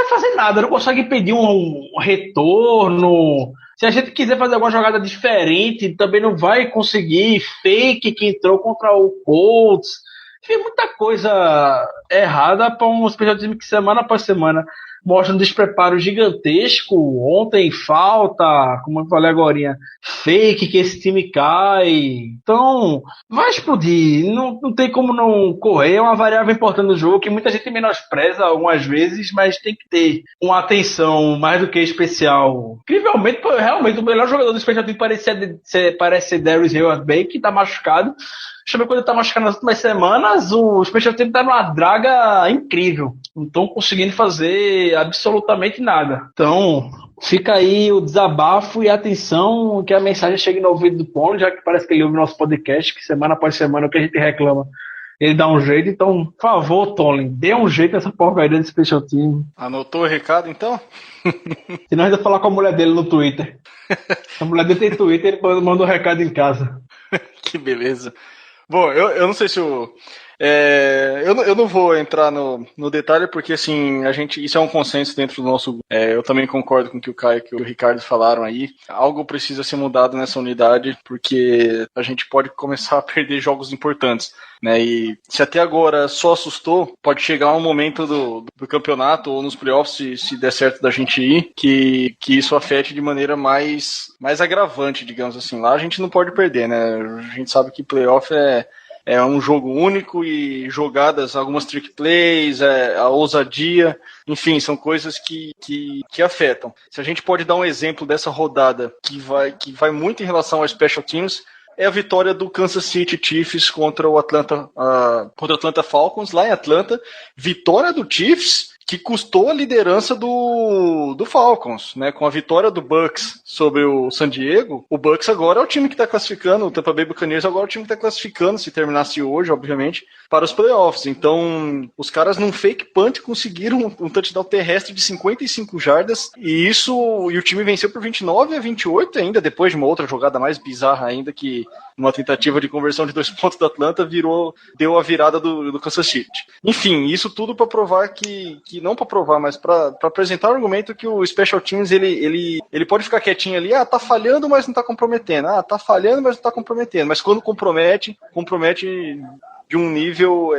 Speaker 4: fazer nada, não consegue pedir um retorno. Se a gente quiser fazer alguma jogada diferente, também não vai conseguir. Fake que entrou contra o Colts. Tem muita coisa errada para um Special Team que semana após semana mostra um despreparo gigantesco. Ontem falta, como eu falei agora, fake que esse time cai. Então, vai explodir. Não tem como não correr. É uma variável importante no jogo que muita gente menospreza algumas vezes, mas tem que ter uma atenção mais do que especial. Incrivelmente, realmente, o melhor jogador do Special Team parece ser Darius Heyward-Bey, que está machucado. Quando ele tá machucado nas últimas semanas, o Special Team tá numa draga incrível. Não estão conseguindo fazer absolutamente nada. Então, fica aí o desabafo e a atenção que a mensagem chegue no ouvido do Paulo, já que parece que ele ouve nosso podcast, que semana após semana o que a gente reclama, ele dá um jeito. Então, por favor, Tony, dê um jeito nessa porcaria desse Special Team.
Speaker 2: Anotou o recado, então?
Speaker 4: Se nós ainda falar com a mulher dele no Twitter. A mulher dele tem Twitter, ele manda um recado em casa.
Speaker 2: Que beleza. Bom, eu não sei se eu não vou entrar no detalhe, porque assim, isso é um consenso dentro do nosso. Eu também concordo com o que o Caio e o Ricardo falaram aí. Algo precisa ser mudado nessa unidade, porque a gente pode começar a perder jogos importantes, né? E se até agora só assustou, pode chegar um momento do campeonato ou nos playoffs, se der certo da gente ir, que isso afete de maneira mais agravante, digamos assim. Lá a gente não pode perder, né? A gente sabe que playoff é um jogo único e jogadas, algumas trick plays, a ousadia, enfim, são coisas que afetam. Se a gente pode dar um exemplo dessa rodada que vai muito em relação ao Special Teams, é a vitória do Kansas City Chiefs contra o Atlanta Falcons, lá em Atlanta. Vitória do Chiefs que custou a liderança do Falcons, né? Com a vitória do Bucks sobre o San Diego, o Bucks agora é o time que está classificando, o Tampa Bay Buccaneers agora é o time que está classificando, se terminasse hoje, obviamente, para os playoffs. Então, os caras num fake punt conseguiram um touchdown terrestre de 55 jardas, e o time venceu por 29-28 ainda, depois de uma outra jogada mais bizarra ainda, que numa tentativa de conversão de 2 pontos do Atlanta, deu a virada do Kansas City. Enfim, isso tudo para provar que não para provar, mas para apresentar o argumento que o Special Teams ele pode ficar quietinho ali, tá falhando, mas não tá comprometendo, tá falhando, mas não tá comprometendo, mas quando compromete de um nível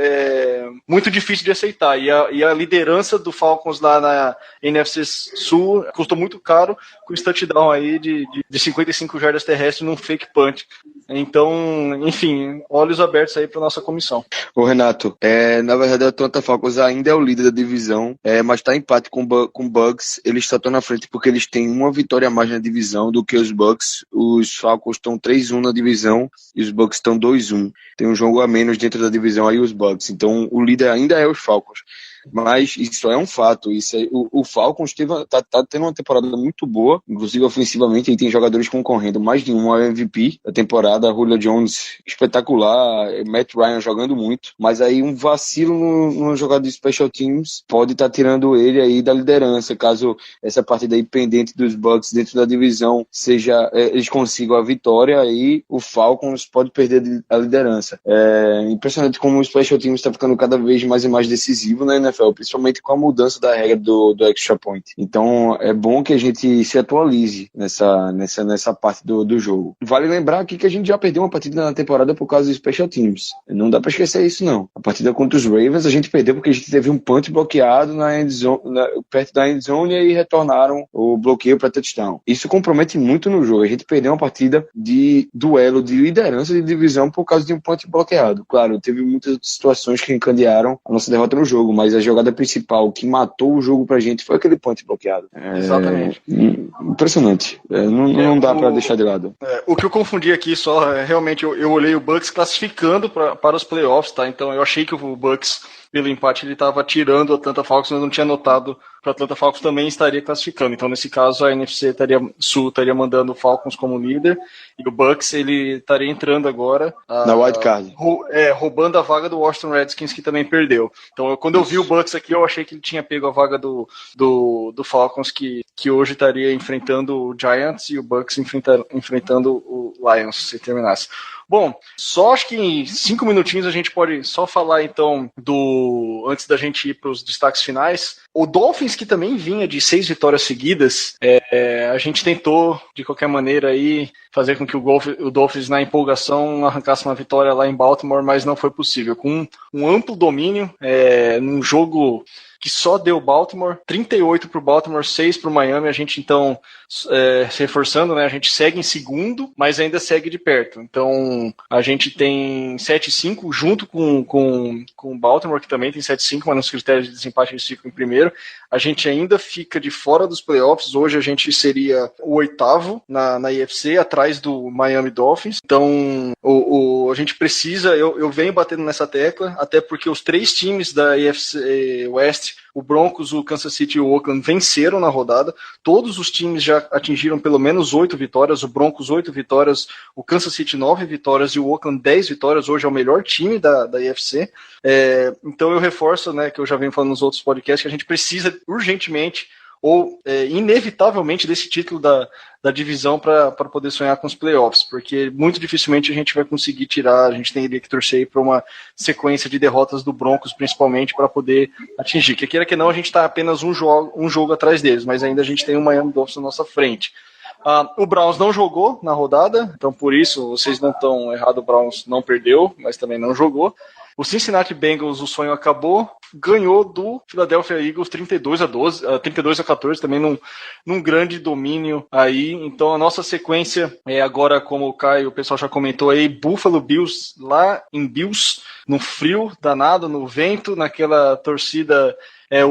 Speaker 2: muito difícil de aceitar, e a liderança do Falcons lá na NFC Sul custou muito caro, com esse touchdown aí de 55 jardas terrestres num fake punt. Então, enfim, olhos abertos aí para nossa comissão.
Speaker 3: Ô Renato, na verdade o Atlanta Falcons ainda é o líder da divisão, mas está em empate com o Bucks. Eles só estão na frente porque eles têm uma vitória a mais na divisão do que os Bucks. Os Falcons estão 3-1 na divisão e os Bucks estão 2-1. Tem um jogo a menos dentro da divisão aí os Bucks. Então o líder ainda é os Falcons. mas isso é um fato. Isso é, o Falcons tá tendo uma temporada muito boa, inclusive ofensivamente, e tem jogadores concorrendo mais de um ao MVP da temporada. Julio Jones espetacular, Matt Ryan jogando muito, mas aí um vacilo no jogador de Special Teams pode estar tirando ele aí da liderança, caso essa partida aí pendente dos Bucks dentro da divisão seja, eles consigam a vitória, aí o Falcons pode perder a liderança. É impressionante como o Special Teams está ficando cada vez mais e mais decisivo na NFL, principalmente com a mudança da regra do Extra Point. Então é bom que a gente se atualize nessa parte do jogo. Vale lembrar aqui que a gente já perdeu uma partida na temporada por causa dos Special Teams. Não dá para esquecer isso, não. A partida contra os Ravens a gente perdeu porque a gente teve um punt bloqueado na endzone, perto da endzone, e aí retornaram o bloqueio para touchdown. Isso compromete muito no jogo. A gente perdeu uma partida de duelo de liderança de divisão por causa de um punt bloqueado. Claro, teve muitas situações que encadearam a nossa derrota no jogo, mas a jogada principal que matou o jogo pra gente foi aquele punt bloqueado.
Speaker 2: Exatamente.
Speaker 3: Impressionante. Não dá para deixar de lado.
Speaker 2: O que eu confundi aqui só, realmente eu olhei o Bucks classificando para os playoffs, tá? Então eu achei que o Bucks, pelo empate, ele estava tirando a Atlanta Falcons, mas não tinha notado que o Atlanta Falcons também estaria classificando. Então, nesse caso, a NFC Sul estaria mandando o Falcons como líder, e o Bucks ele estaria entrando agora
Speaker 3: na wild card.
Speaker 2: Roubando a vaga do Washington Redskins, que também perdeu. Então, quando eu vi o Bucks aqui, eu achei que ele tinha pego a vaga do Falcons, que hoje estaria enfrentando o Giants, e o Bucks enfrentando o Lions, se terminasse. Bom, só acho que em 5 minutinhos a gente pode só falar então antes da gente ir para os destaques finais. O Dolphins, que também vinha de 6 vitórias seguidas, a gente tentou de qualquer maneira aí fazer com que o Dolphins na empolgação arrancasse uma vitória lá em Baltimore, mas não foi possível. Com um amplo domínio, num jogo que só deu Baltimore, 38 para o Baltimore, 6 para o Miami. A gente então, se reforçando, né, a gente segue em segundo, mas ainda segue de perto. Então a gente tem 7-5 junto com o Baltimore, que também tem 7-5, mas nos critérios de desempate eles ficam em primeiro. A gente ainda fica de fora dos playoffs. Hoje a gente seria o 8º na IFC, atrás do Miami Dolphins. Então a gente precisa, eu venho batendo nessa tecla, até porque os 3 times da IFC West, o Broncos, o Kansas City e o Oakland, venceram na rodada. Todos os times já atingiram pelo menos 8 vitórias. O Broncos 8 vitórias, o Kansas City 9 vitórias e o Oakland 10 vitórias. Hoje é o melhor time da IFC. Então eu reforço, né, que eu já venho falando nos outros podcasts, que a gente precisa urgentemente ou inevitavelmente desse título da divisão para poder sonhar com os playoffs, porque muito dificilmente a gente vai conseguir tirar, a gente teria que torcer para uma sequência de derrotas do Broncos, principalmente, para poder atingir. Que queira que não, a gente está apenas um jogo atrás deles, mas ainda a gente tem o Miami Dolphins na nossa frente. O Browns não jogou na rodada, então por isso vocês não estão errados, o Browns não perdeu, mas também não jogou. O Cincinnati Bengals, o sonho acabou, ganhou do Philadelphia Eagles 32-14, também num grande domínio aí. Então a nossa sequência é agora, como o pessoal já comentou aí, Buffalo Bills lá em Bills, no frio danado, no vento, naquela torcida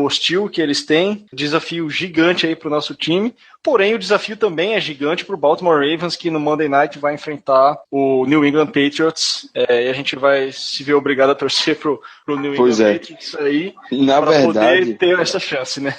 Speaker 2: hostil que eles têm. Desafio gigante aí para o nosso time. Porém, o desafio também é gigante para o Baltimore Ravens, que no Monday Night vai enfrentar o New England Patriots. E a gente vai se ver obrigado a torcer para o New England Patriots aí, para poder ter essa chance, né?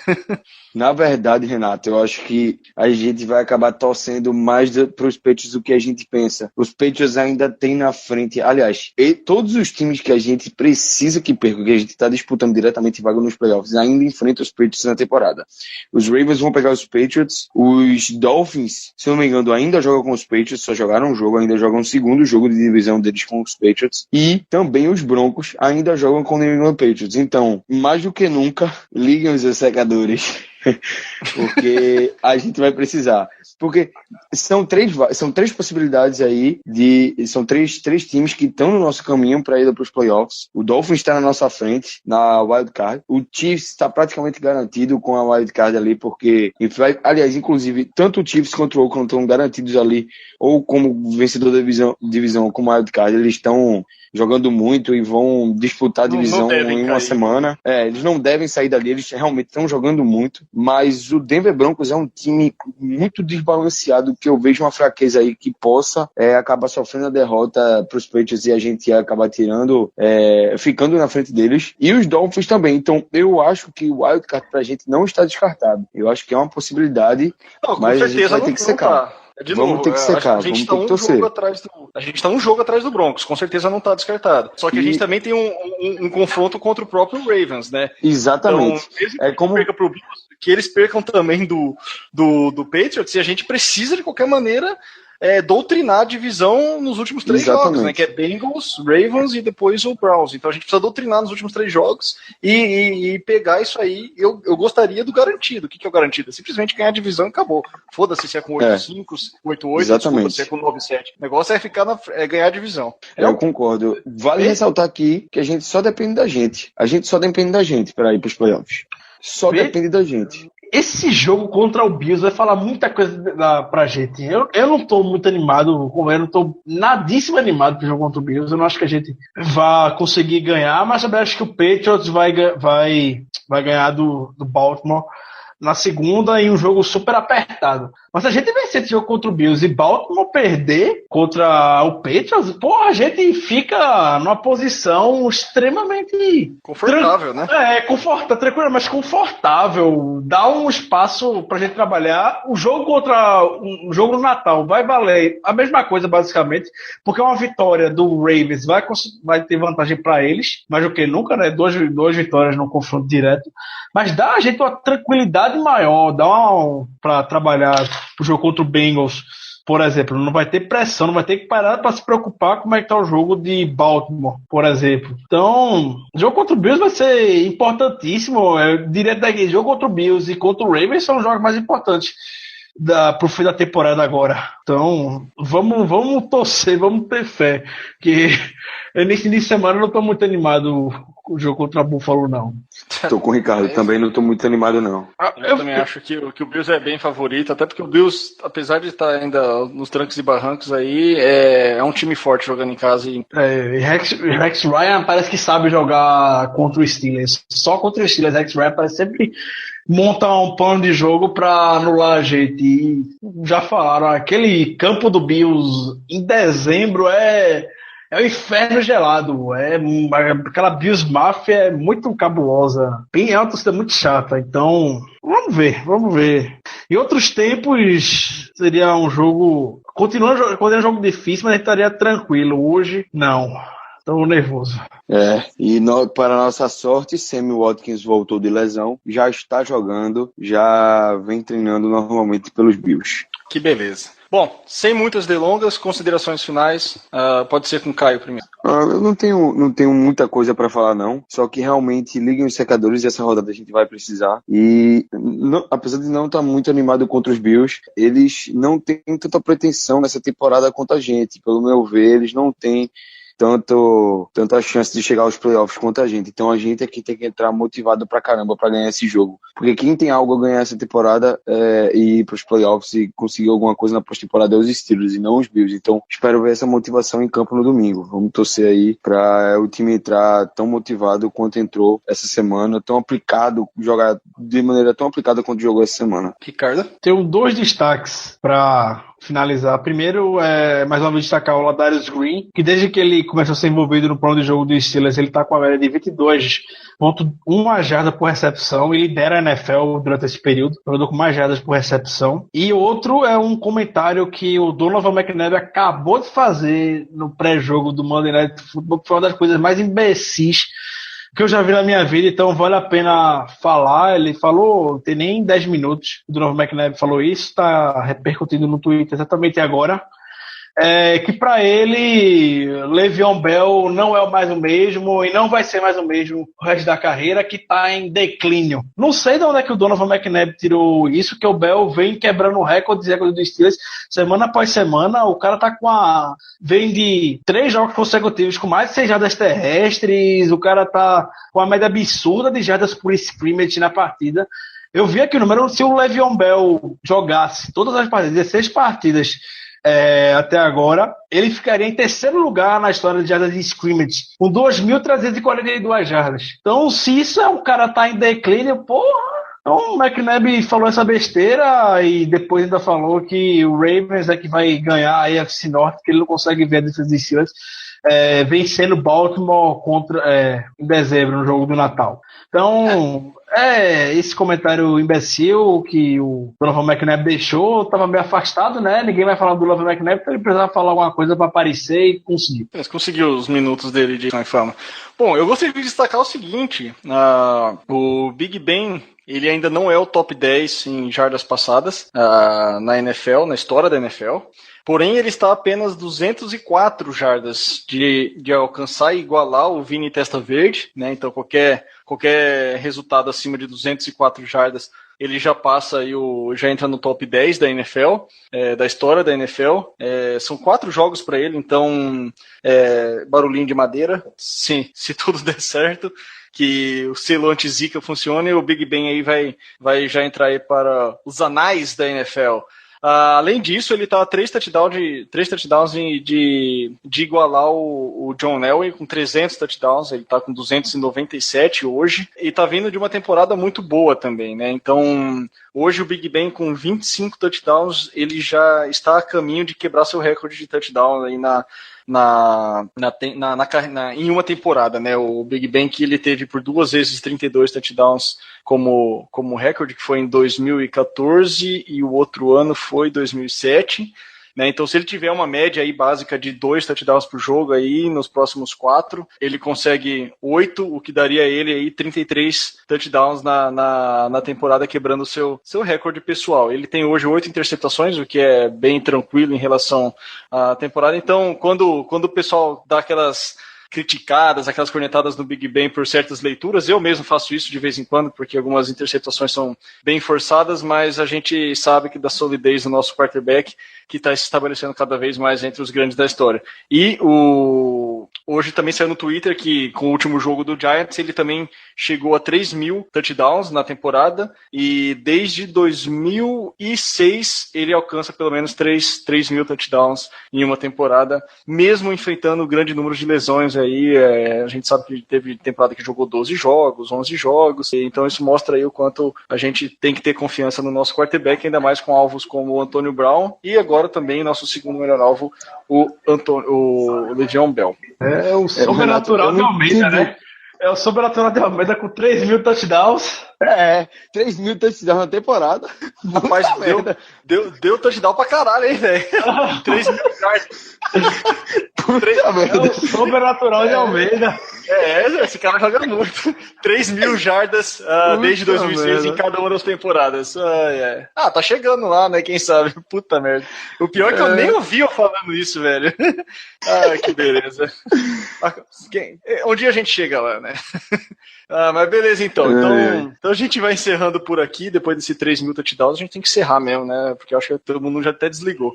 Speaker 3: Na verdade, Renato, eu acho que a gente vai acabar torcendo mais para os Patriots do que a gente pensa. Os Patriots ainda têm na frente, aliás, todos os times que a gente precisa que percam, que a gente está disputando diretamente vaga nos playoffs, ainda enfrentam os Patriots na temporada. Os Ravens vão pegar os Patriots, os Dolphins, se não me engano, ainda jogam com os Patriots, só jogaram um jogo, ainda jogam o segundo jogo de divisão deles com os Patriots, e também os Broncos ainda jogam com o New England Patriots. Então, mais do que nunca, liguem os secadores, porque a gente vai precisar. Porque são três possibilidades aí, são três times que estão no nosso caminho para ir para os playoffs. O Dolphins está na nossa frente, na wild card. O Chiefs está praticamente garantido com a wild card ali, porque, aliás, inclusive, tanto o Chiefs quanto o Oakland estão garantidos ali, ou como vencedor da divisão como wild card, eles estão jogando muito e vão disputar a divisão em uma semana. Eles não devem sair dali, eles realmente estão jogando muito, mas o Denver Broncos é um time muito desbalanceado, que eu vejo uma fraqueza aí que possa acabar sofrendo a derrota para os Patriots e a gente acabar ficando na frente deles, e os Dolphins também. Então eu acho que o wildcard pra gente não está descartado. Eu acho que é uma possibilidade, mas a gente vai ter que secar. Vamos ter que secar, vamos ter que torcer.
Speaker 2: A gente tá um jogo atrás do Broncos, com certeza não tá descartado. Só que a gente também tem um confronto contra o próprio Ravens, né?
Speaker 3: Exatamente.
Speaker 2: Então, que eles percam também do Patriots, e a gente precisa, de qualquer maneira, doutrinar a divisão nos últimos 3 jogos, né? Que é Bengals, Ravens e depois o Browns. Então a gente precisa doutrinar nos últimos 3 jogos e pegar isso aí. Eu gostaria do garantido. O que é o garantido? É simplesmente ganhar a divisão e acabou. Foda-se se é com 8-5, 8-8, se é com 9-7. O negócio é ganhar a divisão.
Speaker 3: Eu concordo. Vale ressaltar aqui que a gente só depende da gente. A gente só depende da gente para ir para os playoffs. Só depende da gente.
Speaker 4: Esse jogo contra o Bills vai falar muita coisa pra gente. Eu não tô muito animado, eu não tô nadíssimo animado pro jogo contra o Bills. Eu não acho que a gente vai conseguir ganhar, mas eu acho que o Patriots vai ganhar do Baltimore na segunda, em um jogo super apertado. Mas se a gente vencer esse jogo contra o Bills e Baltimore perder contra o Patriots, porra, a gente fica numa posição extremamente
Speaker 2: confortável, né?
Speaker 4: Confortável, tranquilo, mas confortável. Dá um espaço pra gente trabalhar. O jogo no Natal vai valer a mesma coisa, basicamente, porque uma vitória do Ravens vai ter vantagem pra eles, mas o que nunca, né? Duas vitórias no confronto direto. Mas dá a gente uma tranquilidade maior, pra trabalhar o jogo contra o Bengals, por exemplo. Não vai ter pressão, não vai ter que parar para se preocupar como é que tá o jogo de Baltimore, por exemplo. Então, o jogo contra o Bills vai ser importantíssimo. Direto daqui, jogo contra o Bills e contra o Ravens são os jogos mais importantes pro fim da temporada agora. Então, vamos torcer, vamos ter fé, que nesse início de semana eu não tô muito animado com o jogo contra o Buffalo, não.
Speaker 3: Tô com o Ricardo, também não tô muito animado, não.
Speaker 2: Eu também acho que o Bills é bem favorito, até porque o Bills, apesar de estar ainda nos trancos e barrancos aí, é um time forte jogando em casa.
Speaker 4: Rex Ryan parece que sabe jogar contra o Steelers. Só contra o Steelers, Rex Ryan parece sempre monta um plano de jogo pra anular a gente. E já falaram, aquele campo do Bills em dezembro é o inferno gelado. Aquela Bills Mafia é muito cabulosa. Bem alta, é muito chata. Então, vamos ver. Em outros tempos, seria um jogo... Continuando um jogo difícil, mas a gente estaria tranquilo. Hoje, não. Estou nervoso.
Speaker 3: Para nossa sorte, Sammy Watkins voltou de lesão, já está jogando, já vem treinando normalmente pelos Bills.
Speaker 2: Que beleza. Bom, sem muitas delongas, considerações finais, pode ser com o Caio primeiro.
Speaker 3: Eu não tenho muita coisa para falar, não. Só que realmente liguem os secadores e essa rodada a gente vai precisar. E apesar de não estar muito animado contra os Bills, eles não têm tanta pretensão nessa temporada quanto a gente. Pelo meu ver, eles não têm tanta chance de chegar aos playoffs quanto a gente. Então a gente aqui tem que entrar motivado pra caramba pra ganhar esse jogo. Porque quem tem algo a ganhar essa temporada e ir pros playoffs e conseguir alguma coisa na pós-temporada é os Steelers e não os Bills. Então espero ver essa motivação em campo no domingo. Vamos torcer aí pra o time entrar tão motivado quanto entrou essa semana, tão aplicado, jogar de maneira tão aplicada quanto jogou essa semana.
Speaker 2: Ricardo?
Speaker 4: Tenho 2 destaques pra finalizar. Primeiro, mais uma vez destacar o Ladarius Green, que desde que ele começou a ser envolvido no plano de jogo do Steelers, ele tá com a média de 22,1 jardas por recepção e lidera a NFL durante esse período, jogador com mais jardas por recepção. E outro é um comentário que o Donovan McNabb acabou de fazer no pré-jogo do Monday Night Football, que foi uma das coisas mais imbecis que eu já vi na minha vida, então vale a pena falar. Ele falou, tem nem 10 minutos, o Donovan McNabb falou isso, tá repercutindo no Twitter exatamente agora, que para ele, Le'Veon Bell não é mais o mesmo e não vai ser mais o mesmo o resto da carreira, que tá em declínio. Não sei de onde é que o Donovan McNabb tirou isso, que o Bell vem quebrando recordes dos Steelers semana após semana. O cara tá vem de 3 jogos consecutivos com mais de 6 jardas terrestres, o cara tá com uma média absurda de jardas por scrimmage na partida. Eu vi aqui o número, se o Le'Veon Bell jogasse todas as partidas, 16 partidas, até agora, ele ficaria em terceiro lugar na história de jardas de scrimmage, com 2.342 jardas. Então, se isso é um cara tá em declínio, porra. Então, o McNabb falou essa besteira e depois ainda falou que o Ravens é que vai ganhar a AFC Norte, que ele não consegue ver a defesa dos Steelers vencendo Baltimore em dezembro, no jogo do Natal. Então, esse comentário imbecil que o Donovan McNabb deixou, estava meio afastado, né? Ninguém vai falar do Donovan McNabb, então ele precisava falar alguma coisa para aparecer e conseguiu.
Speaker 2: Ele conseguiu os minutos dele de fama. Bom, eu gostaria de destacar o seguinte, o Big Ben, ele ainda não é o top 10 em jardas passadas na NFL, na história da NFL. Porém, ele está a apenas 204 jardas de alcançar e igualar o Vini Testaverde, né? Então, qualquer resultado acima de 204 jardas, ele já passa e já entra no top 10 da NFL, da história da NFL. São 4 jogos para ele, então barulhinho de madeira, sim, se tudo der certo, que o selo anti-zica funcione, o Big Ben aí vai já entrar aí para os anais da NFL. Além disso, ele está a 3 touchdowns de igualar o John Elway com 300 touchdowns, ele está com 297 hoje, e está vindo de uma temporada muito boa também, né? Então, hoje o Big Ben com 25 touchdowns, ele já está a caminho de quebrar seu recorde de touchdown aí em uma temporada, né? O Big Ben, que ele teve por 2 vezes 32 touchdowns como recorde, que foi em 2014 e o outro ano foi 2007, né? Então, se ele tiver uma média aí básica de 2 touchdowns por jogo aí nos próximos 4, ele consegue 8, o que daria a ele aí 33 touchdowns na temporada, quebrando o seu recorde pessoal. Ele tem hoje 8 interceptações, o que é bem tranquilo em relação à temporada. Então, quando o pessoal dá aquelas criticadas, aquelas cornetadas no Big Ben por certas leituras, eu mesmo faço isso de vez em quando, porque algumas interceptações são bem forçadas, mas a gente sabe que da solidez do nosso quarterback, que está se estabelecendo cada vez mais entre os grandes da história. E hoje também saiu no Twitter que, com o último jogo do Giants, ele também chegou a 3.000 touchdowns na temporada, e desde 2006 ele alcança pelo menos 3.000 touchdowns em uma temporada, mesmo enfrentando um grande número de lesões aí. A gente sabe que teve temporada que jogou 12 jogos, 11 jogos, então isso mostra aí o quanto a gente tem que ter confiança no nosso quarterback, ainda mais com alvos como o Antonio Brown, e agora também nosso segundo melhor alvo, o Le'Veon Bell.
Speaker 4: É o sobrenatural de Almeida, né? É o sobrenatural de Almeida com 3.000 touchdowns.
Speaker 3: 3.000 touchdowns na temporada.
Speaker 2: Rapaz, deu touchdown pra caralho, hein, velho? 3.000 yards.
Speaker 4: É o sobrenatural de Almeida.
Speaker 2: Esse cara joga muito. 3.000 jardas desde 2006 em cada uma das temporadas. Tá chegando lá, né? Quem sabe? Puta merda. O pior é que eu nem ouvi eu falando isso, velho. Que beleza. Um dia a gente chega lá, né? Mas beleza, então. Então a gente vai encerrando por aqui. Depois desse 3.000 touchdowns, a gente tem que encerrar mesmo, né? Porque eu acho que todo mundo já até desligou.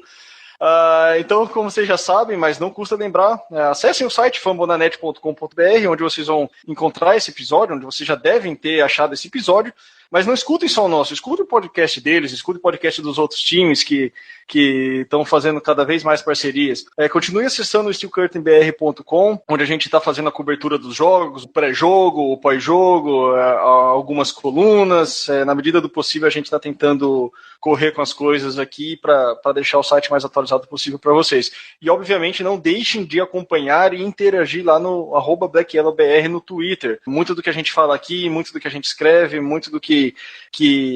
Speaker 2: Então, como vocês já sabem, mas não custa lembrar, acessem o site fambonanet.com.br, onde vocês vão encontrar esse episódio, onde vocês já devem ter achado esse episódio, mas não escutem só o nosso, escutem o podcast deles, escutem o podcast dos outros times que estão fazendo cada vez mais parcerias. Continue acessando o steelcurtainbr.com, onde a gente está fazendo a cobertura dos jogos, o pré-jogo, o pós-jogo, algumas colunas. Na medida do possível, a gente está tentando correr com as coisas aqui para deixar o site mais atualizado possível para vocês. E, obviamente, não deixem de acompanhar e interagir lá no @BlackYellowBR no Twitter. Muito do que a gente fala aqui, muito do que a gente escreve, muito do que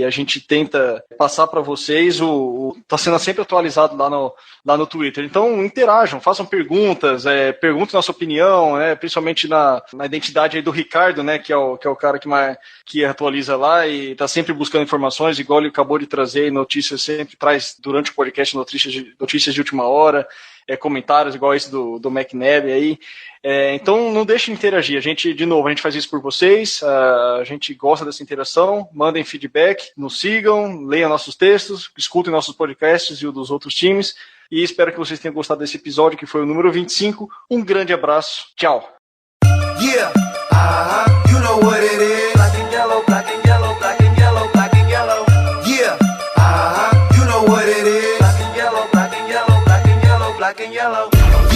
Speaker 2: a gente tenta passar para vocês, está sendo sempre atualizado lá no Twitter. Então, interajam, façam perguntas, perguntem nossa opinião, né, principalmente na identidade aí do Ricardo, né, que é o cara que atualiza lá e está sempre buscando informações, igual ele acabou de trazer notícias, sempre traz durante o podcast notícias de última hora, comentários igual esse do McNabb aí. Então não deixem de interagir, a gente faz isso por vocês, a gente gosta dessa interação, mandem feedback, nos sigam, leiam nossos textos, escutem nossos podcasts e o dos outros times, e espero que vocês tenham gostado desse episódio, que foi o número 25. Um grande abraço, tchau!
Speaker 5: Yeah, you know what it is. Black and yellow, black and yellow, black and yellow, black and yellow. Yeah, you know what it is. Black and yellow, black and yellow, black and black and yellow.